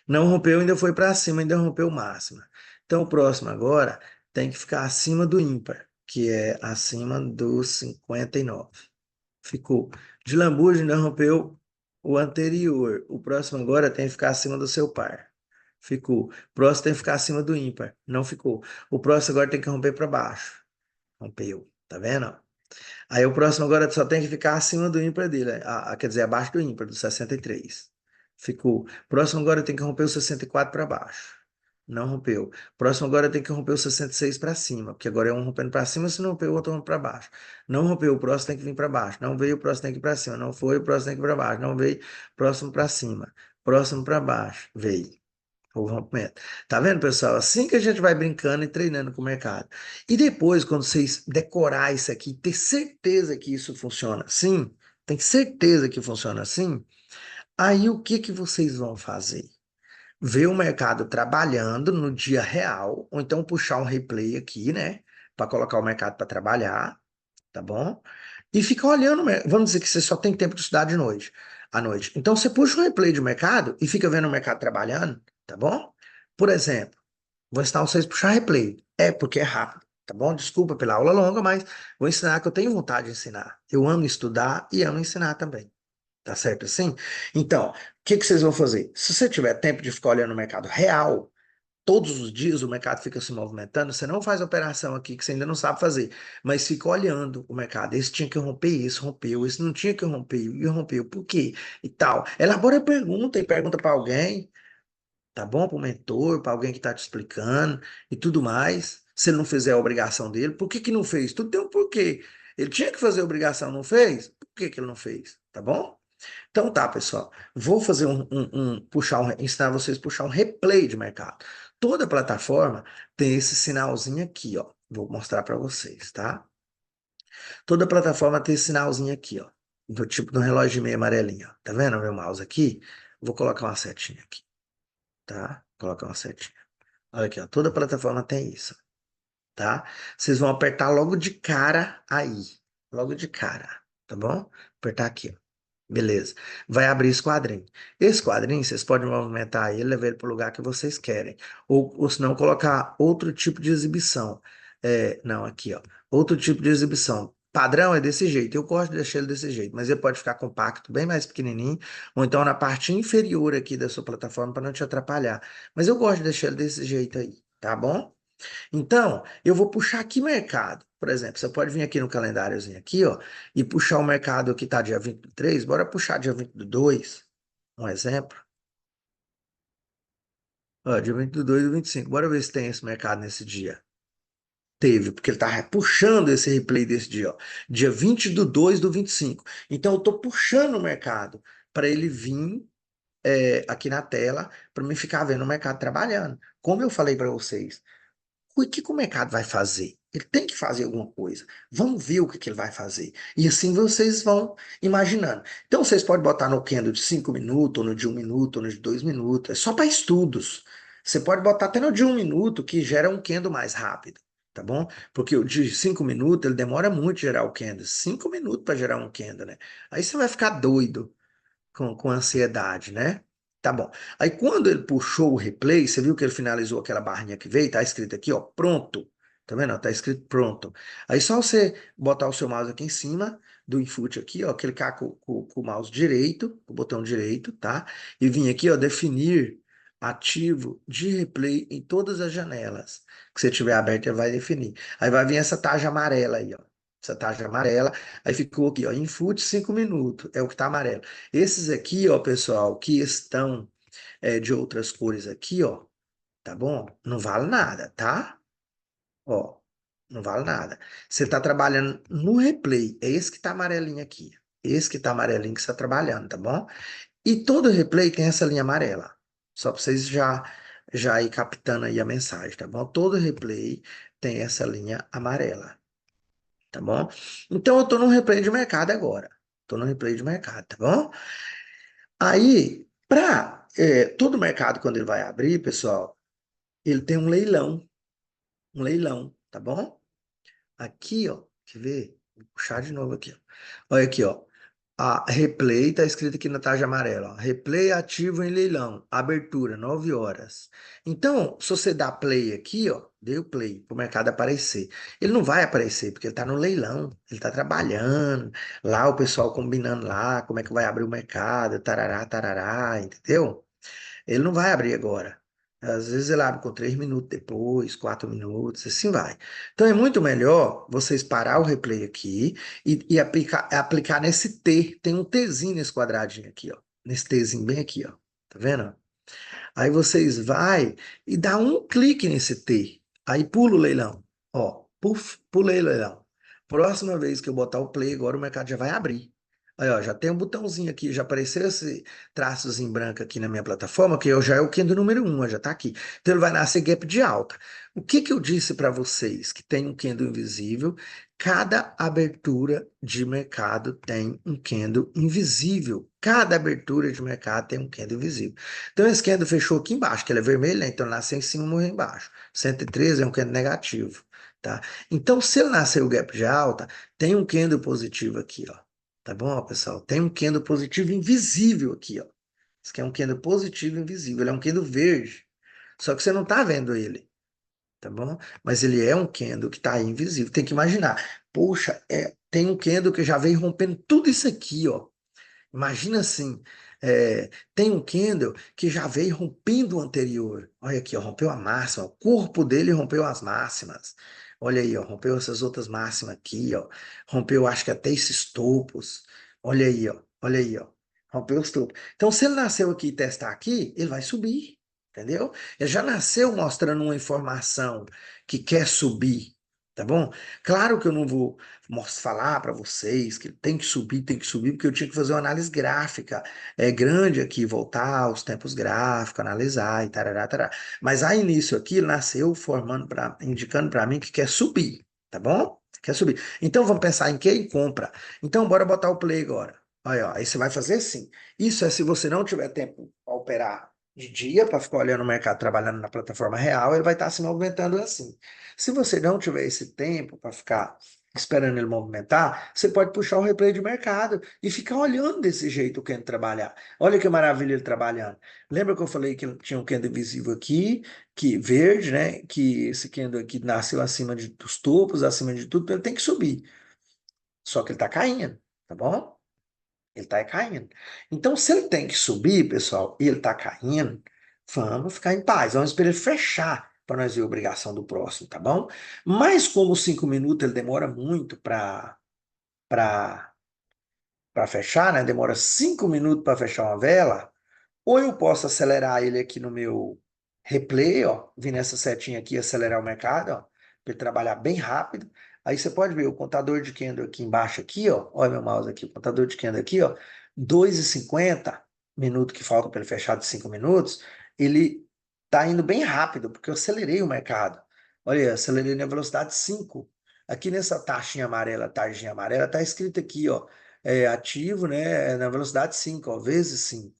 Não rompeu, ainda foi para cima, ainda rompeu máxima. Então, o próximo agora tem que ficar acima do ímpar, que é acima dos 59. Ficou. De lambuja ainda rompeu o anterior. O próximo agora tem que ficar acima do seu par. Ficou. O próximo tem que ficar acima do ímpar. Não ficou. O próximo agora tem que romper para baixo. Rompeu. Tá vendo? Aí o próximo agora só tem que ficar acima do ímpar dele. Quer dizer, abaixo do ímpar, do 63. Ficou. Próximo agora tem que romper o 64 para baixo. Não rompeu. Próximo agora tem que romper o 66 para cima, porque agora é um rompendo para cima, se não rompeu, o outro rompe para baixo. Não rompeu, o próximo tem que vir para baixo. Não veio, o próximo tem que ir para cima. Não foi, o próximo tem que ir para baixo. Não veio, próximo para cima. Próximo para baixo. Veio. O rompimento. Tá vendo, pessoal? Assim que a gente vai brincando e treinando com o mercado. E depois, quando vocês decorar isso aqui, ter certeza que isso funciona assim, tem certeza que funciona assim, aí o que que vocês vão fazer? Ver o mercado trabalhando no dia real, ou então puxar um replay aqui, né? Para colocar o mercado para trabalhar, tá bom? E ficar olhando, vamos dizer que você só tem tempo de estudar de noite, à noite. Então você puxa um replay de mercado e fica vendo o mercado trabalhando, tá bom? Por exemplo, vou ensinar vocês a puxar replay. É porque é rápido, tá bom? Desculpa pela aula longa, mas vou ensinar que eu tenho vontade de ensinar. Eu amo estudar e amo ensinar também. Tá certo assim? Então, o que que vocês vão fazer? Se você tiver tempo de ficar olhando o mercado real, todos os dias o mercado fica se movimentando, você não faz operação aqui que você ainda não sabe fazer, mas fica olhando o mercado. Esse tinha que romper, esse rompeu, esse não tinha que romper, e rompeu, por quê? E tal. Elabora a pergunta e pergunta para alguém, tá bom? Para o mentor, para alguém que está te explicando e tudo mais. Se ele não fizer a obrigação dele, por que que não fez? Tudo tem um porquê. Ele tinha que fazer a obrigação, não fez? Por que que ele não fez? Tá bom? Então tá, pessoal. Vou fazer ensinar vocês a puxar um replay de mercado. Toda plataforma tem esse sinalzinho aqui, ó. Vou mostrar para vocês, tá? Toda plataforma tem esse sinalzinho aqui, ó. Do tipo do relógio de meio amarelinho, ó. Tá vendo o meu mouse aqui? Vou colocar uma setinha aqui, tá? Colocar uma setinha. Olha aqui, ó. Toda plataforma tem isso, tá? Vocês vão apertar logo de cara aí. Logo de cara, tá bom? Apertar aqui, ó. Beleza. Vai abrir esse quadrinho. Esse quadrinho, vocês podem movimentar ele, levar ele para o lugar que vocês querem. Ou se não, colocar outro tipo de exibição. Não, aqui, ó. Outro tipo de exibição. Padrão é desse jeito. Eu gosto de deixar ele desse jeito, mas ele pode ficar compacto, bem mais pequenininho, ou então na parte inferior aqui da sua plataforma para não te atrapalhar. Mas eu gosto de deixar ele desse jeito aí, tá bom? Então, eu vou puxar aqui mercado. Por exemplo, você pode vir aqui no calendáriozinho aqui, ó, e puxar o mercado que está dia 23. Bora puxar dia 22, um exemplo. Ó, dia 22 e 25. Bora ver se tem esse mercado nesse dia. Teve, porque ele tá puxando esse replay desse dia, ó. Dia 20/2/25. Então, eu tô puxando o mercado para ele vir aqui na tela, para mim ficar vendo o mercado trabalhando. Como eu falei para vocês. O que o mercado vai fazer? Ele tem que fazer alguma coisa. Vamos ver o que ele vai fazer. E assim vocês vão imaginando. Então vocês podem botar no candle de 5 minutos, ou no de 1 minuto, ou no de 2 minutos. É só para estudos. Você pode botar até no de 1 minuto, que gera um candle mais rápido. Tá bom? Porque o de 5 minutos, ele demora muito gerar o candle. 5 minutos para gerar um candle, né? Aí você vai ficar doido com ansiedade, né? Tá bom. Aí quando ele puxou o replay, você viu que ele finalizou aquela barrinha que veio? Tá escrito aqui, ó, pronto. Tá vendo? Tá escrito pronto. Aí só você botar o seu mouse aqui em cima do input aqui, ó, clicar com o mouse direito, o botão direito, tá? E vir aqui, ó, definir ativo de replay em todas as janelas que você tiver aberto, ele vai definir. Aí vai vir essa tarja amarela aí, ó. Essa tarja amarela, aí ficou aqui, ó, input 5 minutos, é o que tá amarelo. Esses aqui, ó, pessoal, que estão de outras cores aqui, ó, tá bom? Não vale nada, tá? Ó, não vale nada. Você tá trabalhando no replay, é esse que tá amarelinho aqui. Esse que tá amarelinho que você tá trabalhando, tá bom? E todo replay tem essa linha amarela. Só para vocês já ir captando aí a mensagem, tá bom? Todo replay tem essa linha amarela, tá bom? Então eu tô no replay de mercado agora. Tô no replay de mercado, tá bom? Aí, para todo mercado, quando ele vai abrir, pessoal, ele tem um leilão, tá bom? Aqui, ó, quer ver? Vou puxar de novo aqui, ó. Olha aqui, ó. A replay tá escrito aqui na tarja amarela, ó. Replay ativo em leilão, abertura, 9 horas. Então, se você dá play aqui, ó, dei o play para o mercado aparecer. Ele não vai aparecer, porque ele tá no leilão, ele tá trabalhando, lá o pessoal combinando lá, como é que vai abrir o mercado, tarará, tarará, entendeu? Ele não vai abrir agora. Às vezes ele abre com 3 minutos depois, 4 minutos, assim vai. Então é muito melhor vocês parar o replay aqui e aplicar nesse T. Tem um Tzinho nesse quadradinho aqui, ó. Nesse Tzinho bem aqui, ó. Tá vendo? Aí vocês vai e dá um clique nesse T. Aí pula o leilão. Ó, puf, pulei o leilão. Próxima vez que eu botar o play, agora o mercado já vai abrir. Aí, ó, já tem um botãozinho aqui, já apareceu esse traços em branco aqui na minha plataforma, que eu já é o candle número 1, ó, já tá aqui. Então ele vai nascer gap de alta. O que que eu disse para vocês? Que tem um candle invisível. Cada abertura de mercado tem um candle invisível. Cada abertura de mercado tem um candle invisível. Então esse candle fechou aqui embaixo, que ele é vermelho, né? Então ele nasceu em cima e morreu embaixo. 113 é um candle negativo, tá? Então se ele nasceu o gap de alta, tem um candle positivo aqui, ó. Tá bom, pessoal? Tem um candle positivo invisível aqui, ó. Isso aqui é um candle positivo invisível, ele é um candle verde. Só que você não tá vendo ele, tá bom? Mas ele é um candle que tá aí invisível. Tem que imaginar. Poxa, tem um candle que já veio rompendo tudo isso aqui, ó. Imagina assim, tem um candle que já veio rompendo o anterior. Olha aqui, ó, rompeu a máxima. O corpo dele rompeu as máximas. Olha aí, ó, rompeu essas outras máximas aqui, ó. Rompeu, acho que até esses topos. Olha aí, ó. Olha aí, ó. Rompeu os topos. Então, se ele nasceu aqui e testar aqui, ele vai subir. Entendeu? Ele já nasceu mostrando uma informação que quer subir. Tá bom? Claro que eu não vou falar para vocês que tem que subir, porque eu tinha que fazer uma análise gráfica grande aqui, voltar aos tempos gráficos, analisar e tarará, tarará. Mas a início aqui ele nasceu formando indicando para mim que quer subir, tá bom? Quer subir. Então vamos pensar em quê? Em compra. Então bora botar o play agora. Aí, ó, aí você vai fazer assim. Isso é se você não tiver tempo para operar de dia, para ficar olhando o mercado trabalhando na plataforma real, ele vai estar se movimentando assim. Se você não tiver esse tempo para ficar esperando ele movimentar, você pode puxar o replay de mercado e ficar olhando desse jeito o candle trabalhar. Olha que maravilha ele trabalhando. Lembra que eu falei que tinha um candle visível aqui, que verde, né? Que esse candle aqui nasceu acima dos topos, acima de tudo, então ele tem que subir. Só que ele está caindo, tá bom? Ele está caindo. Então, se ele tem que subir, pessoal, e ele está caindo, vamos ficar em paz. Vamos esperar ele fechar para nós ver a obrigação do próximo, tá bom? Mas como 5 minutos ele demora muito para fechar, né? Demora 5 minutos para fechar uma vela. Ou eu posso acelerar ele aqui no meu replay, ó, vir nessa setinha aqui, acelerar o mercado, ó, para ele trabalhar bem rápido. Aí você pode ver o contador de candle aqui embaixo aqui, ó, olha meu mouse aqui, o contador de candle aqui, ó, 2,50 minutos que faltam para ele fechar de 5 minutos, ele tá indo bem rápido, porque eu acelerei o mercado. Olha, aí, acelerei na velocidade 5. Aqui nessa tarjinha amarela, tá escrito aqui, ó, ativo, né, na velocidade 5, ó, vezes 5.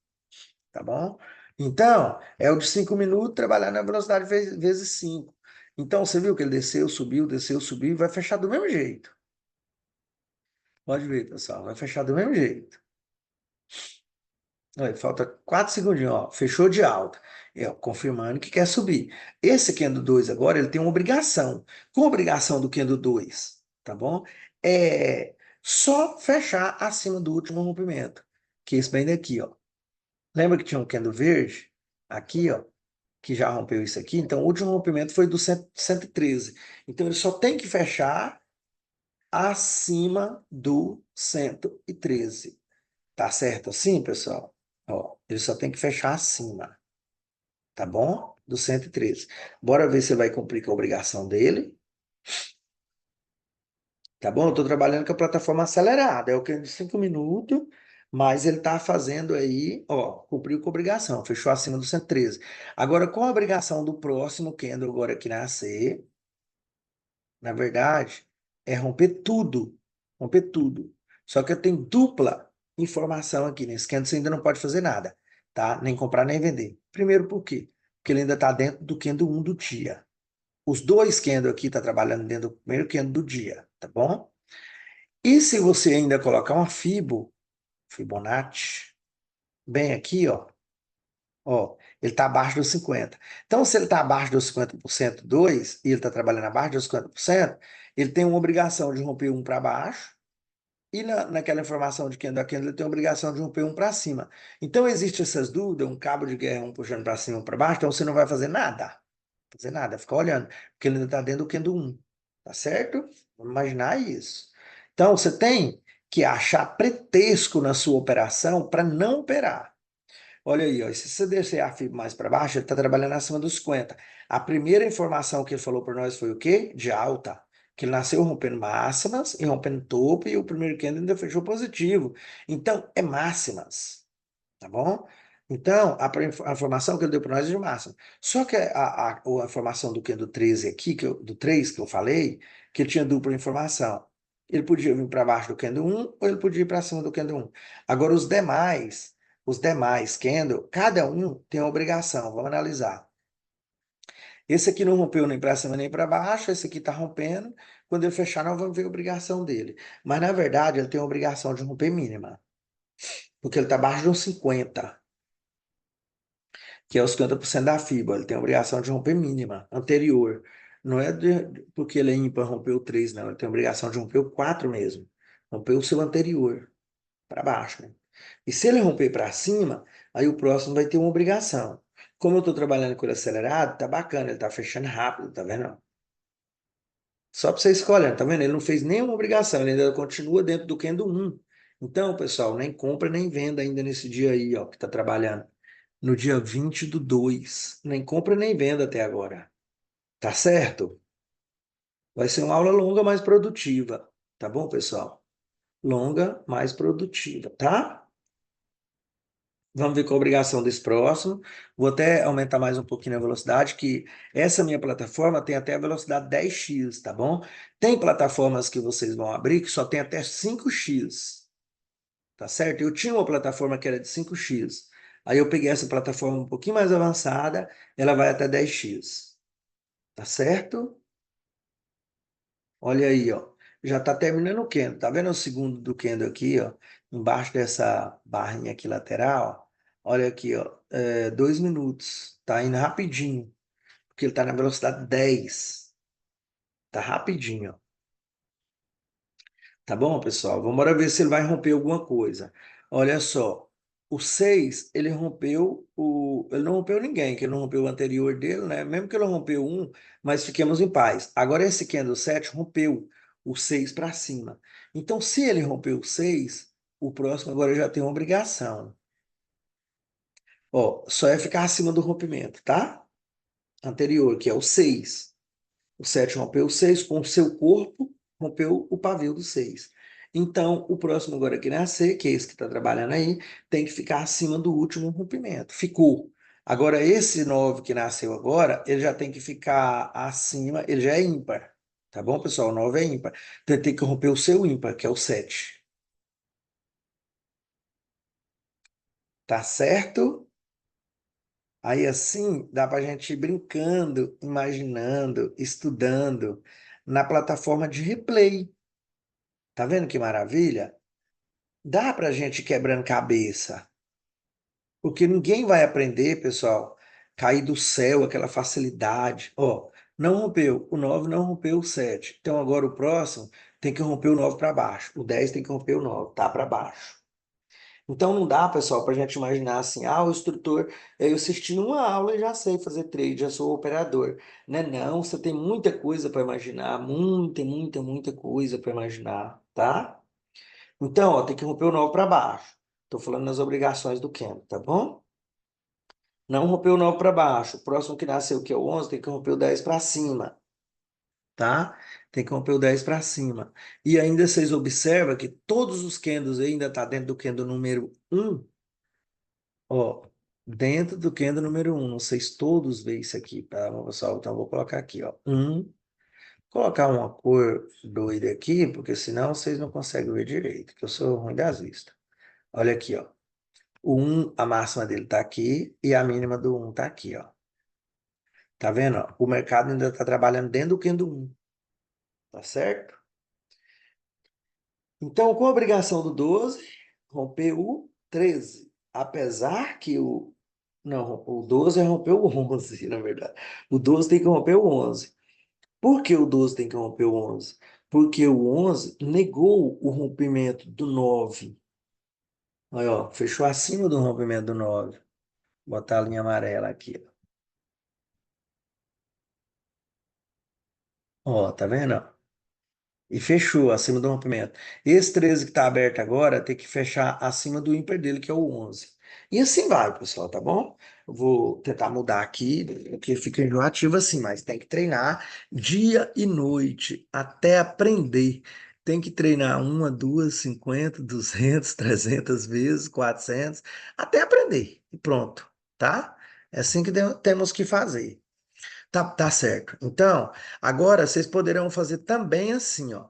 Tá bom? Então, é o de 5 minutos trabalhar na velocidade vezes 5. Então, você viu que ele desceu, subiu e vai fechar do mesmo jeito. Pode ver, pessoal, vai fechar do mesmo jeito. Olha, falta 4 segundinhos, ó, fechou de alta. Confirmando que quer subir. Esse Kendo 2 agora, ele tem uma obrigação. Qual a obrigação do Kendo 2? Tá bom? É só fechar acima do último rompimento. Que é esse bem daqui, ó. Lembra que tinha um Kendo verde? Aqui, ó, que já rompeu isso aqui. Então, o último rompimento foi do 113. Então, ele só tem que fechar acima do 113. Tá certo assim, pessoal? Ó, ele só tem que fechar acima, tá bom? Do 113. Bora ver se ele vai cumprir com a obrigação dele. Tá bom? Eu estou trabalhando com a plataforma acelerada. É o que de 5 minutos, mas ele está fazendo aí, ó, cumpriu com a obrigação, fechou acima do 113. Agora, qual a obrigação do próximo candle agora que nascer? Na verdade, é romper tudo. Romper tudo. Só que eu tenho dupla informação aqui. Nesse candle você ainda não pode fazer nada, tá? Nem comprar, nem vender. Primeiro, por quê? Porque ele ainda está dentro do candle 1 do dia. Os dois candles aqui estão trabalhando dentro do primeiro candle do dia, tá bom? E se você ainda colocar uma Fibonacci, bem aqui, ó, ele está abaixo dos 50. Então, se ele está abaixo dos 50% 2 e ele está trabalhando abaixo dos 50%, ele tem uma obrigação de romper um para baixo e naquela informação de candle a candle ele tem a obrigação de romper um para cima. Então, existe essas dúvidas, um cabo de guerra, um puxando para cima, um para baixo, então você não vai fazer nada. Fazer nada, fica olhando, porque ele ainda está dentro do candle 1, tá certo? Vamos imaginar isso. Então, você tem que achar pretexto na sua operação para não operar. Olha aí, ó, se você descer a FIB mais para baixo, ele está trabalhando acima dos 50. A primeira informação que ele falou para nós foi o quê? De alta. Que ele nasceu rompendo máximas e rompendo topo, e o primeiro candle ainda fechou positivo. Então, é máximas, tá bom? Então, a informação que ele deu para nós é de máxima. Só que a informação do candle 13 aqui, do 3 que eu falei, que ele tinha dupla informação. Ele podia vir para baixo do candle 1 ou ele podia ir para cima do candle 1. Agora, os demais candle, cada um tem uma obrigação. Vamos analisar. Esse aqui não rompeu nem para cima nem para baixo, esse aqui está rompendo. Quando ele fechar, nós vamos ver a obrigação dele. Mas, na verdade, ele tem a obrigação de romper mínima, porque ele está abaixo de uns 50, que é os 50% da FIBA. Ele tem a obrigação de romper mínima anterior. Não é porque ele é ímpar romper o 3, não. Ele tem a obrigação de romper o 4 mesmo. Romper o seu anterior, para baixo, né? E se ele romper para cima, aí o próximo vai ter uma obrigação. Como eu estou trabalhando com ele acelerado, tá bacana, ele tá fechando rápido, tá vendo? Só para você escolher, tá vendo? Ele não fez nenhuma obrigação, ele ainda continua dentro do Kendo 1. Então, pessoal, nem compra nem venda ainda nesse dia aí, ó, que tá trabalhando. No dia 20/2. Nem compra nem venda até agora. Tá certo? Vai ser uma aula longa, mais produtiva. Tá bom, pessoal? Longa, mais produtiva, tá? Vamos ver qual a obrigação desse próximo. Vou até aumentar mais um pouquinho a velocidade, que essa minha plataforma tem até a velocidade 10x, tá bom? Tem plataformas que vocês vão abrir que só tem até 5x, tá certo? Eu tinha uma plataforma que era de 5x. Aí eu peguei essa plataforma um pouquinho mais avançada, ela vai até 10x, tá certo? Olha aí, ó. Já está terminando o candle. Tá vendo o segundo do candle aqui, ó? Embaixo dessa barrinha aqui lateral. Olha aqui, ó. 2 minutos. Tá indo rapidinho. Porque ele tá na velocidade 10. Tá rapidinho, ó. Tá bom, pessoal? Vamos embora ver se ele vai romper alguma coisa. Olha só. O 6 ele rompeu o. Ele não rompeu ninguém, que ele não rompeu o anterior dele, né? Mesmo que ele rompeu um, mas fiquemos em paz. Agora esse candle 7 rompeu o 6 para cima. Então, se ele rompeu o 6, o próximo agora já tem uma obrigação. Ó, só é ficar acima do rompimento, tá? Anterior, que é o 6. O 7 rompeu o 6 com o seu corpo, rompeu o pavio do 6. Então, o próximo agora que nascer, que é esse que está trabalhando aí, tem que ficar acima do último rompimento. Ficou. Agora, esse 9 que nasceu agora, ele já tem que ficar acima, ele já é ímpar. Tá bom, pessoal? O 9 é ímpar. Então, ele tem que romper o seu ímpar, que é o 7. Tá certo? Aí, assim, dá para a gente ir brincando, imaginando, estudando na plataforma de replay. Tá vendo que maravilha? Dá para a gente ir quebrando cabeça, porque ninguém vai aprender, pessoal, cair do céu, aquela facilidade. Ó, não rompeu, o 9 não rompeu o 7. Então agora o próximo tem que romper o 9 para baixo, o 10 tem que romper o 9, tá para baixo. Então não dá, pessoal, para a gente imaginar assim, o instrutor, eu assisti uma aula e já sei fazer trade, já sou operador. Né? Não, você tem muita coisa para imaginar, muita, muita, muita coisa para imaginar, tá? Então, ó, tem que romper o 9 para baixo. Estou falando nas obrigações do Keno, tá bom? Não romper o 9 para baixo. O próximo que nasceu, que é o 11, tem que romper o 10 para cima, tá? Tem que romper o 10 para cima. E ainda vocês observam que todos os candles ainda tá dentro do candle número um, ó, dentro do candle número um. Não sei se todos veem isso aqui, tá, pessoal? Então, eu vou colocar aqui, ó, colocar uma cor doida aqui, porque senão vocês não conseguem ver direito, que eu sou ruim das vistas. Olha aqui, ó. O 1, a máxima dele está aqui e a mínima do 1 está aqui, ó. Tá vendo? Ó? O mercado ainda está trabalhando dentro do Kendo 1, tá certo? Então, com a obrigação do 12, romper o 13. Apesar que o. Não, o 12 é romper o 11, na verdade. O 12 tem que romper o 11. Por que o 12 tem que romper o 11? Porque o 11 negou o rompimento do 9. Olha, ó, fechou acima do rompimento do 9. Vou botar a linha amarela aqui, ó. Ó, tá vendo? E fechou acima do rompimento. Esse 13 que está aberto agora tem que fechar acima do ímpar dele, que é o 11. E assim vai, pessoal, tá bom? Eu vou tentar mudar aqui, porque fica enjoativo assim, mas tem que treinar dia e noite até aprender. Tem que treinar uma, duas, 50, 200, 300 vezes, 400, até aprender. E pronto, tá? É assim que temos que fazer. Tá certo. Então, agora vocês poderão fazer também assim, ó.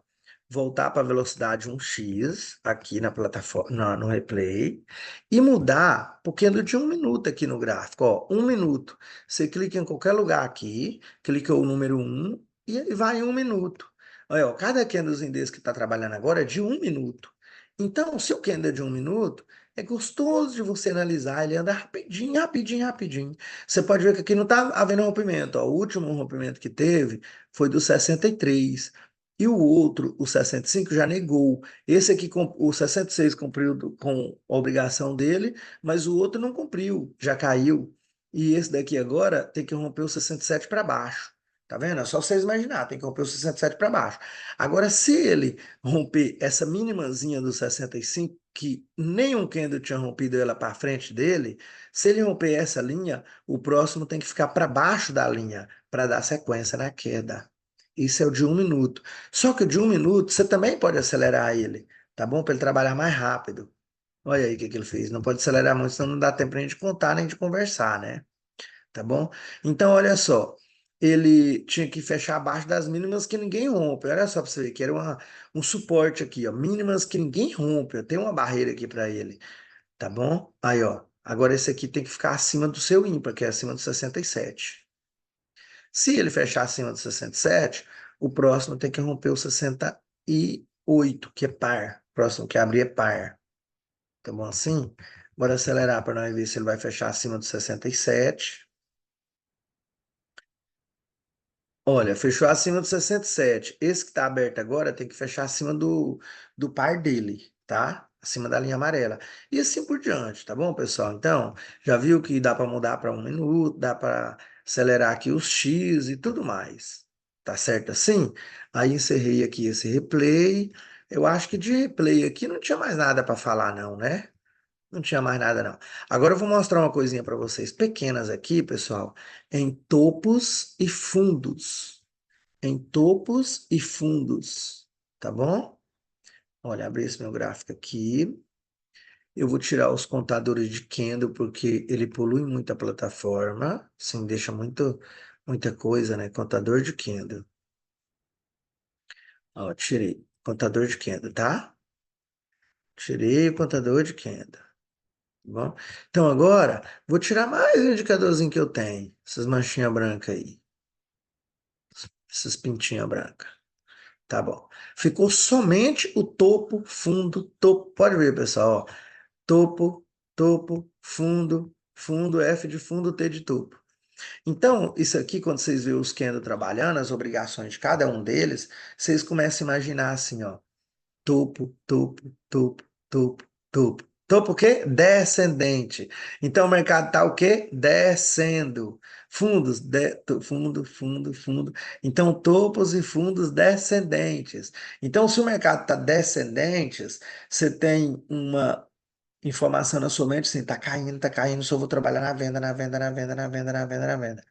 Voltar para a velocidade 1x aqui na plataforma, no replay, e mudar porque é de 1 minuto aqui no gráfico. Ó, 1 minuto. Você clica em qualquer lugar aqui, clica o número 1 e ele vai em 1 minuto. Olha, ó, cada candlezinho desse que está trabalhando agora é de 1 minuto. Então, se o candle é de 1 minuto, é gostoso de você analisar, ele anda rapidinho, rapidinho, rapidinho. Você pode ver que aqui não está havendo rompimento. Ó. O último rompimento que teve foi do 63. E o outro, o 65, já negou. Esse aqui, o 66, cumpriu com a obrigação dele, mas o outro não cumpriu, já caiu. E esse daqui agora tem que romper o 67 para baixo. Tá vendo? É só vocês imaginar, tem que romper o 67 para baixo. Agora, se ele romper essa minimazinha do 65, que nenhum candle tinha rompido ela para frente dele, se ele romper essa linha, o próximo tem que ficar para baixo da linha para dar sequência na queda. Isso é o de 1 minuto. Só que o de 1 minuto você também pode acelerar ele, tá bom? Para ele trabalhar mais rápido. Olha aí o que ele fez. Não pode acelerar muito, senão não dá tempo nem de contar nem de conversar, né? Tá bom? Então, olha só. Ele tinha que fechar abaixo das mínimas que ninguém rompe. Olha só para você ver que era um suporte aqui, ó. Mínimas que ninguém rompe. Tem uma barreira aqui para ele. Tá bom? Aí, ó. Agora esse aqui tem que ficar acima do seu ímpar, que é acima do 67. Se ele fechar acima do 67, o próximo tem que romper o 60, e 8, que é par. Próximo que abrir é par. Tá bom assim? Bora acelerar para nós ver se ele vai fechar acima do 67. Olha, fechou acima do 67. Esse que está aberto agora tem que fechar acima do par dele, tá? Acima da linha amarela. E assim por diante, tá bom, pessoal? Então, já viu que dá para mudar para 1 minuto, dá para acelerar aqui os X e tudo mais. Tá certo assim? Aí encerrei aqui esse replay. Eu acho que de replay aqui não tinha mais nada para falar, não, né? Não tinha mais nada, não. Agora eu vou mostrar uma coisinha para vocês pequenas aqui, pessoal, em topos e fundos. Em topos e fundos, tá bom? Olha, abri esse meu gráfico aqui. Eu vou tirar os contadores de candle porque ele polui muito a plataforma. Sim, deixa muita coisa, né? Contador de candle. Ó, tirei. Contador de candle, tá? Tirei o contador de candle. Tá bom? Então agora, vou tirar mais um indicadorzinho que eu tenho. Essas manchinhas brancas aí. Essas pintinhas brancas. Tá bom. Ficou somente o topo, fundo, topo. Pode ver, pessoal, ó. Topo, topo, fundo, fundo, F de fundo, T de topo. Então, isso aqui, quando vocês veem os candles trabalhando, as obrigações de cada um deles, vocês começam a imaginar assim, ó. Topo, topo, topo, topo, topo. Topo o quê? Descendente. Então o mercado está o quê? Descendo. Fundos, fundo, fundo, fundo. Então topos e fundos descendentes. Então se o mercado está descendentes, você tem uma informação na sua mente assim, tá caindo, só vou trabalhar na venda, na venda, na venda, na venda, na venda, na venda.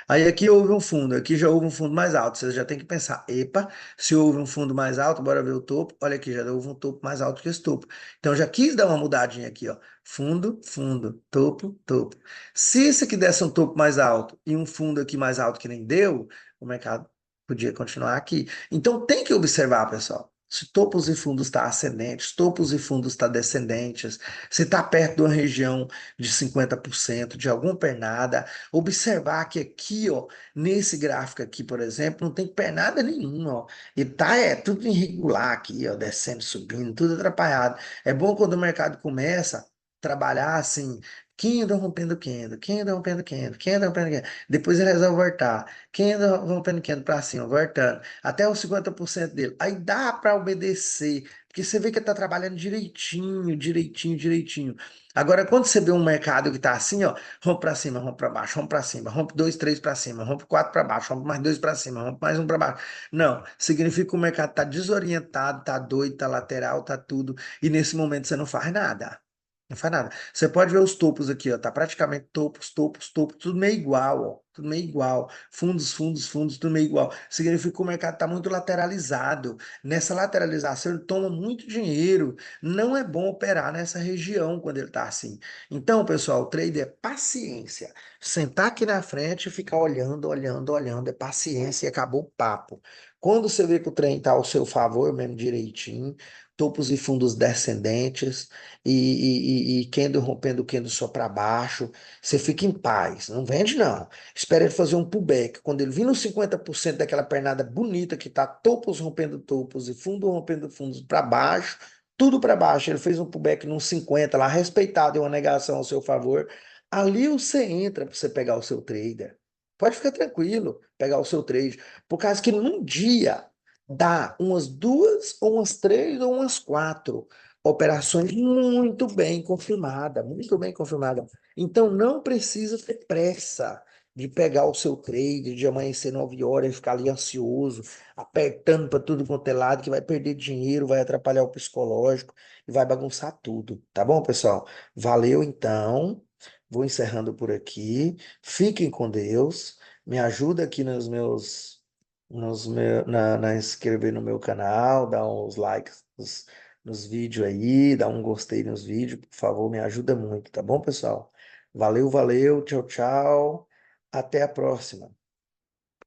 Aí aqui houve um fundo, aqui já houve um fundo mais alto. Você já tem que pensar, epa, se houve um fundo mais alto, bora ver o topo. Olha aqui, já houve um topo mais alto que esse topo. Então já quis dar uma mudadinha aqui, ó. Fundo, fundo, topo, topo. Se esse aqui desse um topo mais alto e um fundo aqui mais alto que nem deu, o mercado podia continuar aqui. Então tem que observar, pessoal. Se topos e fundos está ascendentes, topos e fundos está descendentes, se está perto de uma região de 50% de alguma pernada, observar que aqui, ó, nesse gráfico aqui, por exemplo, não tem pernada nenhuma, ó. E tá tudo irregular aqui, ó, descendo, subindo, tudo atrapalhado. É bom quando o mercado começa a trabalhar assim, candle rompendo candle, candle rompendo candle, candle rompendo candle. Depois ele resolve voltar, candle rompendo candle para cima, voltando, até os 50% dele. Aí dá para obedecer, porque você vê que ele tá trabalhando direitinho, direitinho, direitinho. Agora, quando você vê um mercado que tá assim, ó, rompe para cima, rompe para baixo, rompe para cima, rompe dois, três para cima, rompe quatro para baixo, rompe mais dois para cima, rompe mais um para baixo. Não, significa que o mercado está desorientado, tá doido, tá lateral, tá tudo, e nesse momento você não faz nada. Não faz nada. Você pode ver os topos aqui, ó, tá praticamente topos, topos, topos, tudo meio igual, ó, tudo meio igual. Fundos, fundos, fundos, tudo meio igual. Significa que o mercado está muito lateralizado. Nessa lateralização, ele toma muito dinheiro. Não é bom operar nessa região quando ele está assim. Então, pessoal, o trade é paciência. Sentar aqui na frente e ficar olhando, olhando, olhando. É paciência e acabou o papo. Quando você vê que o trem está ao seu favor, mesmo direitinho, topos e fundos descendentes e candle rompendo o candle só para baixo, você fica em paz. Não vende, não. Espera ele fazer um pullback. Quando ele vir nos 50% daquela pernada bonita que está topos rompendo topos e fundo rompendo fundos para baixo, tudo para baixo. Ele fez um pullback num 50 lá, respeitado e uma negação ao seu favor. Ali você entra para você pegar o seu trader. Pode ficar tranquilo, pegar o seu trade. Por causa que num dia dá umas duas, ou umas três, ou umas quatro operações muito bem confirmadas, muito bem confirmadas. Então não precisa ter pressa de pegar o seu trade, de amanhecer 9 horas e ficar ali ansioso, apertando para tudo quanto é lado, que vai perder dinheiro, vai atrapalhar o psicológico e vai bagunçar tudo. Tá bom, pessoal? Valeu então. Vou encerrando por aqui. Fiquem com Deus. Me ajuda aqui na inscrever no meu canal, dá uns likes nos vídeos aí, dá um gostei nos vídeos, por favor, me ajuda muito, tá bom, pessoal? Valeu, valeu, tchau, tchau. Até a próxima.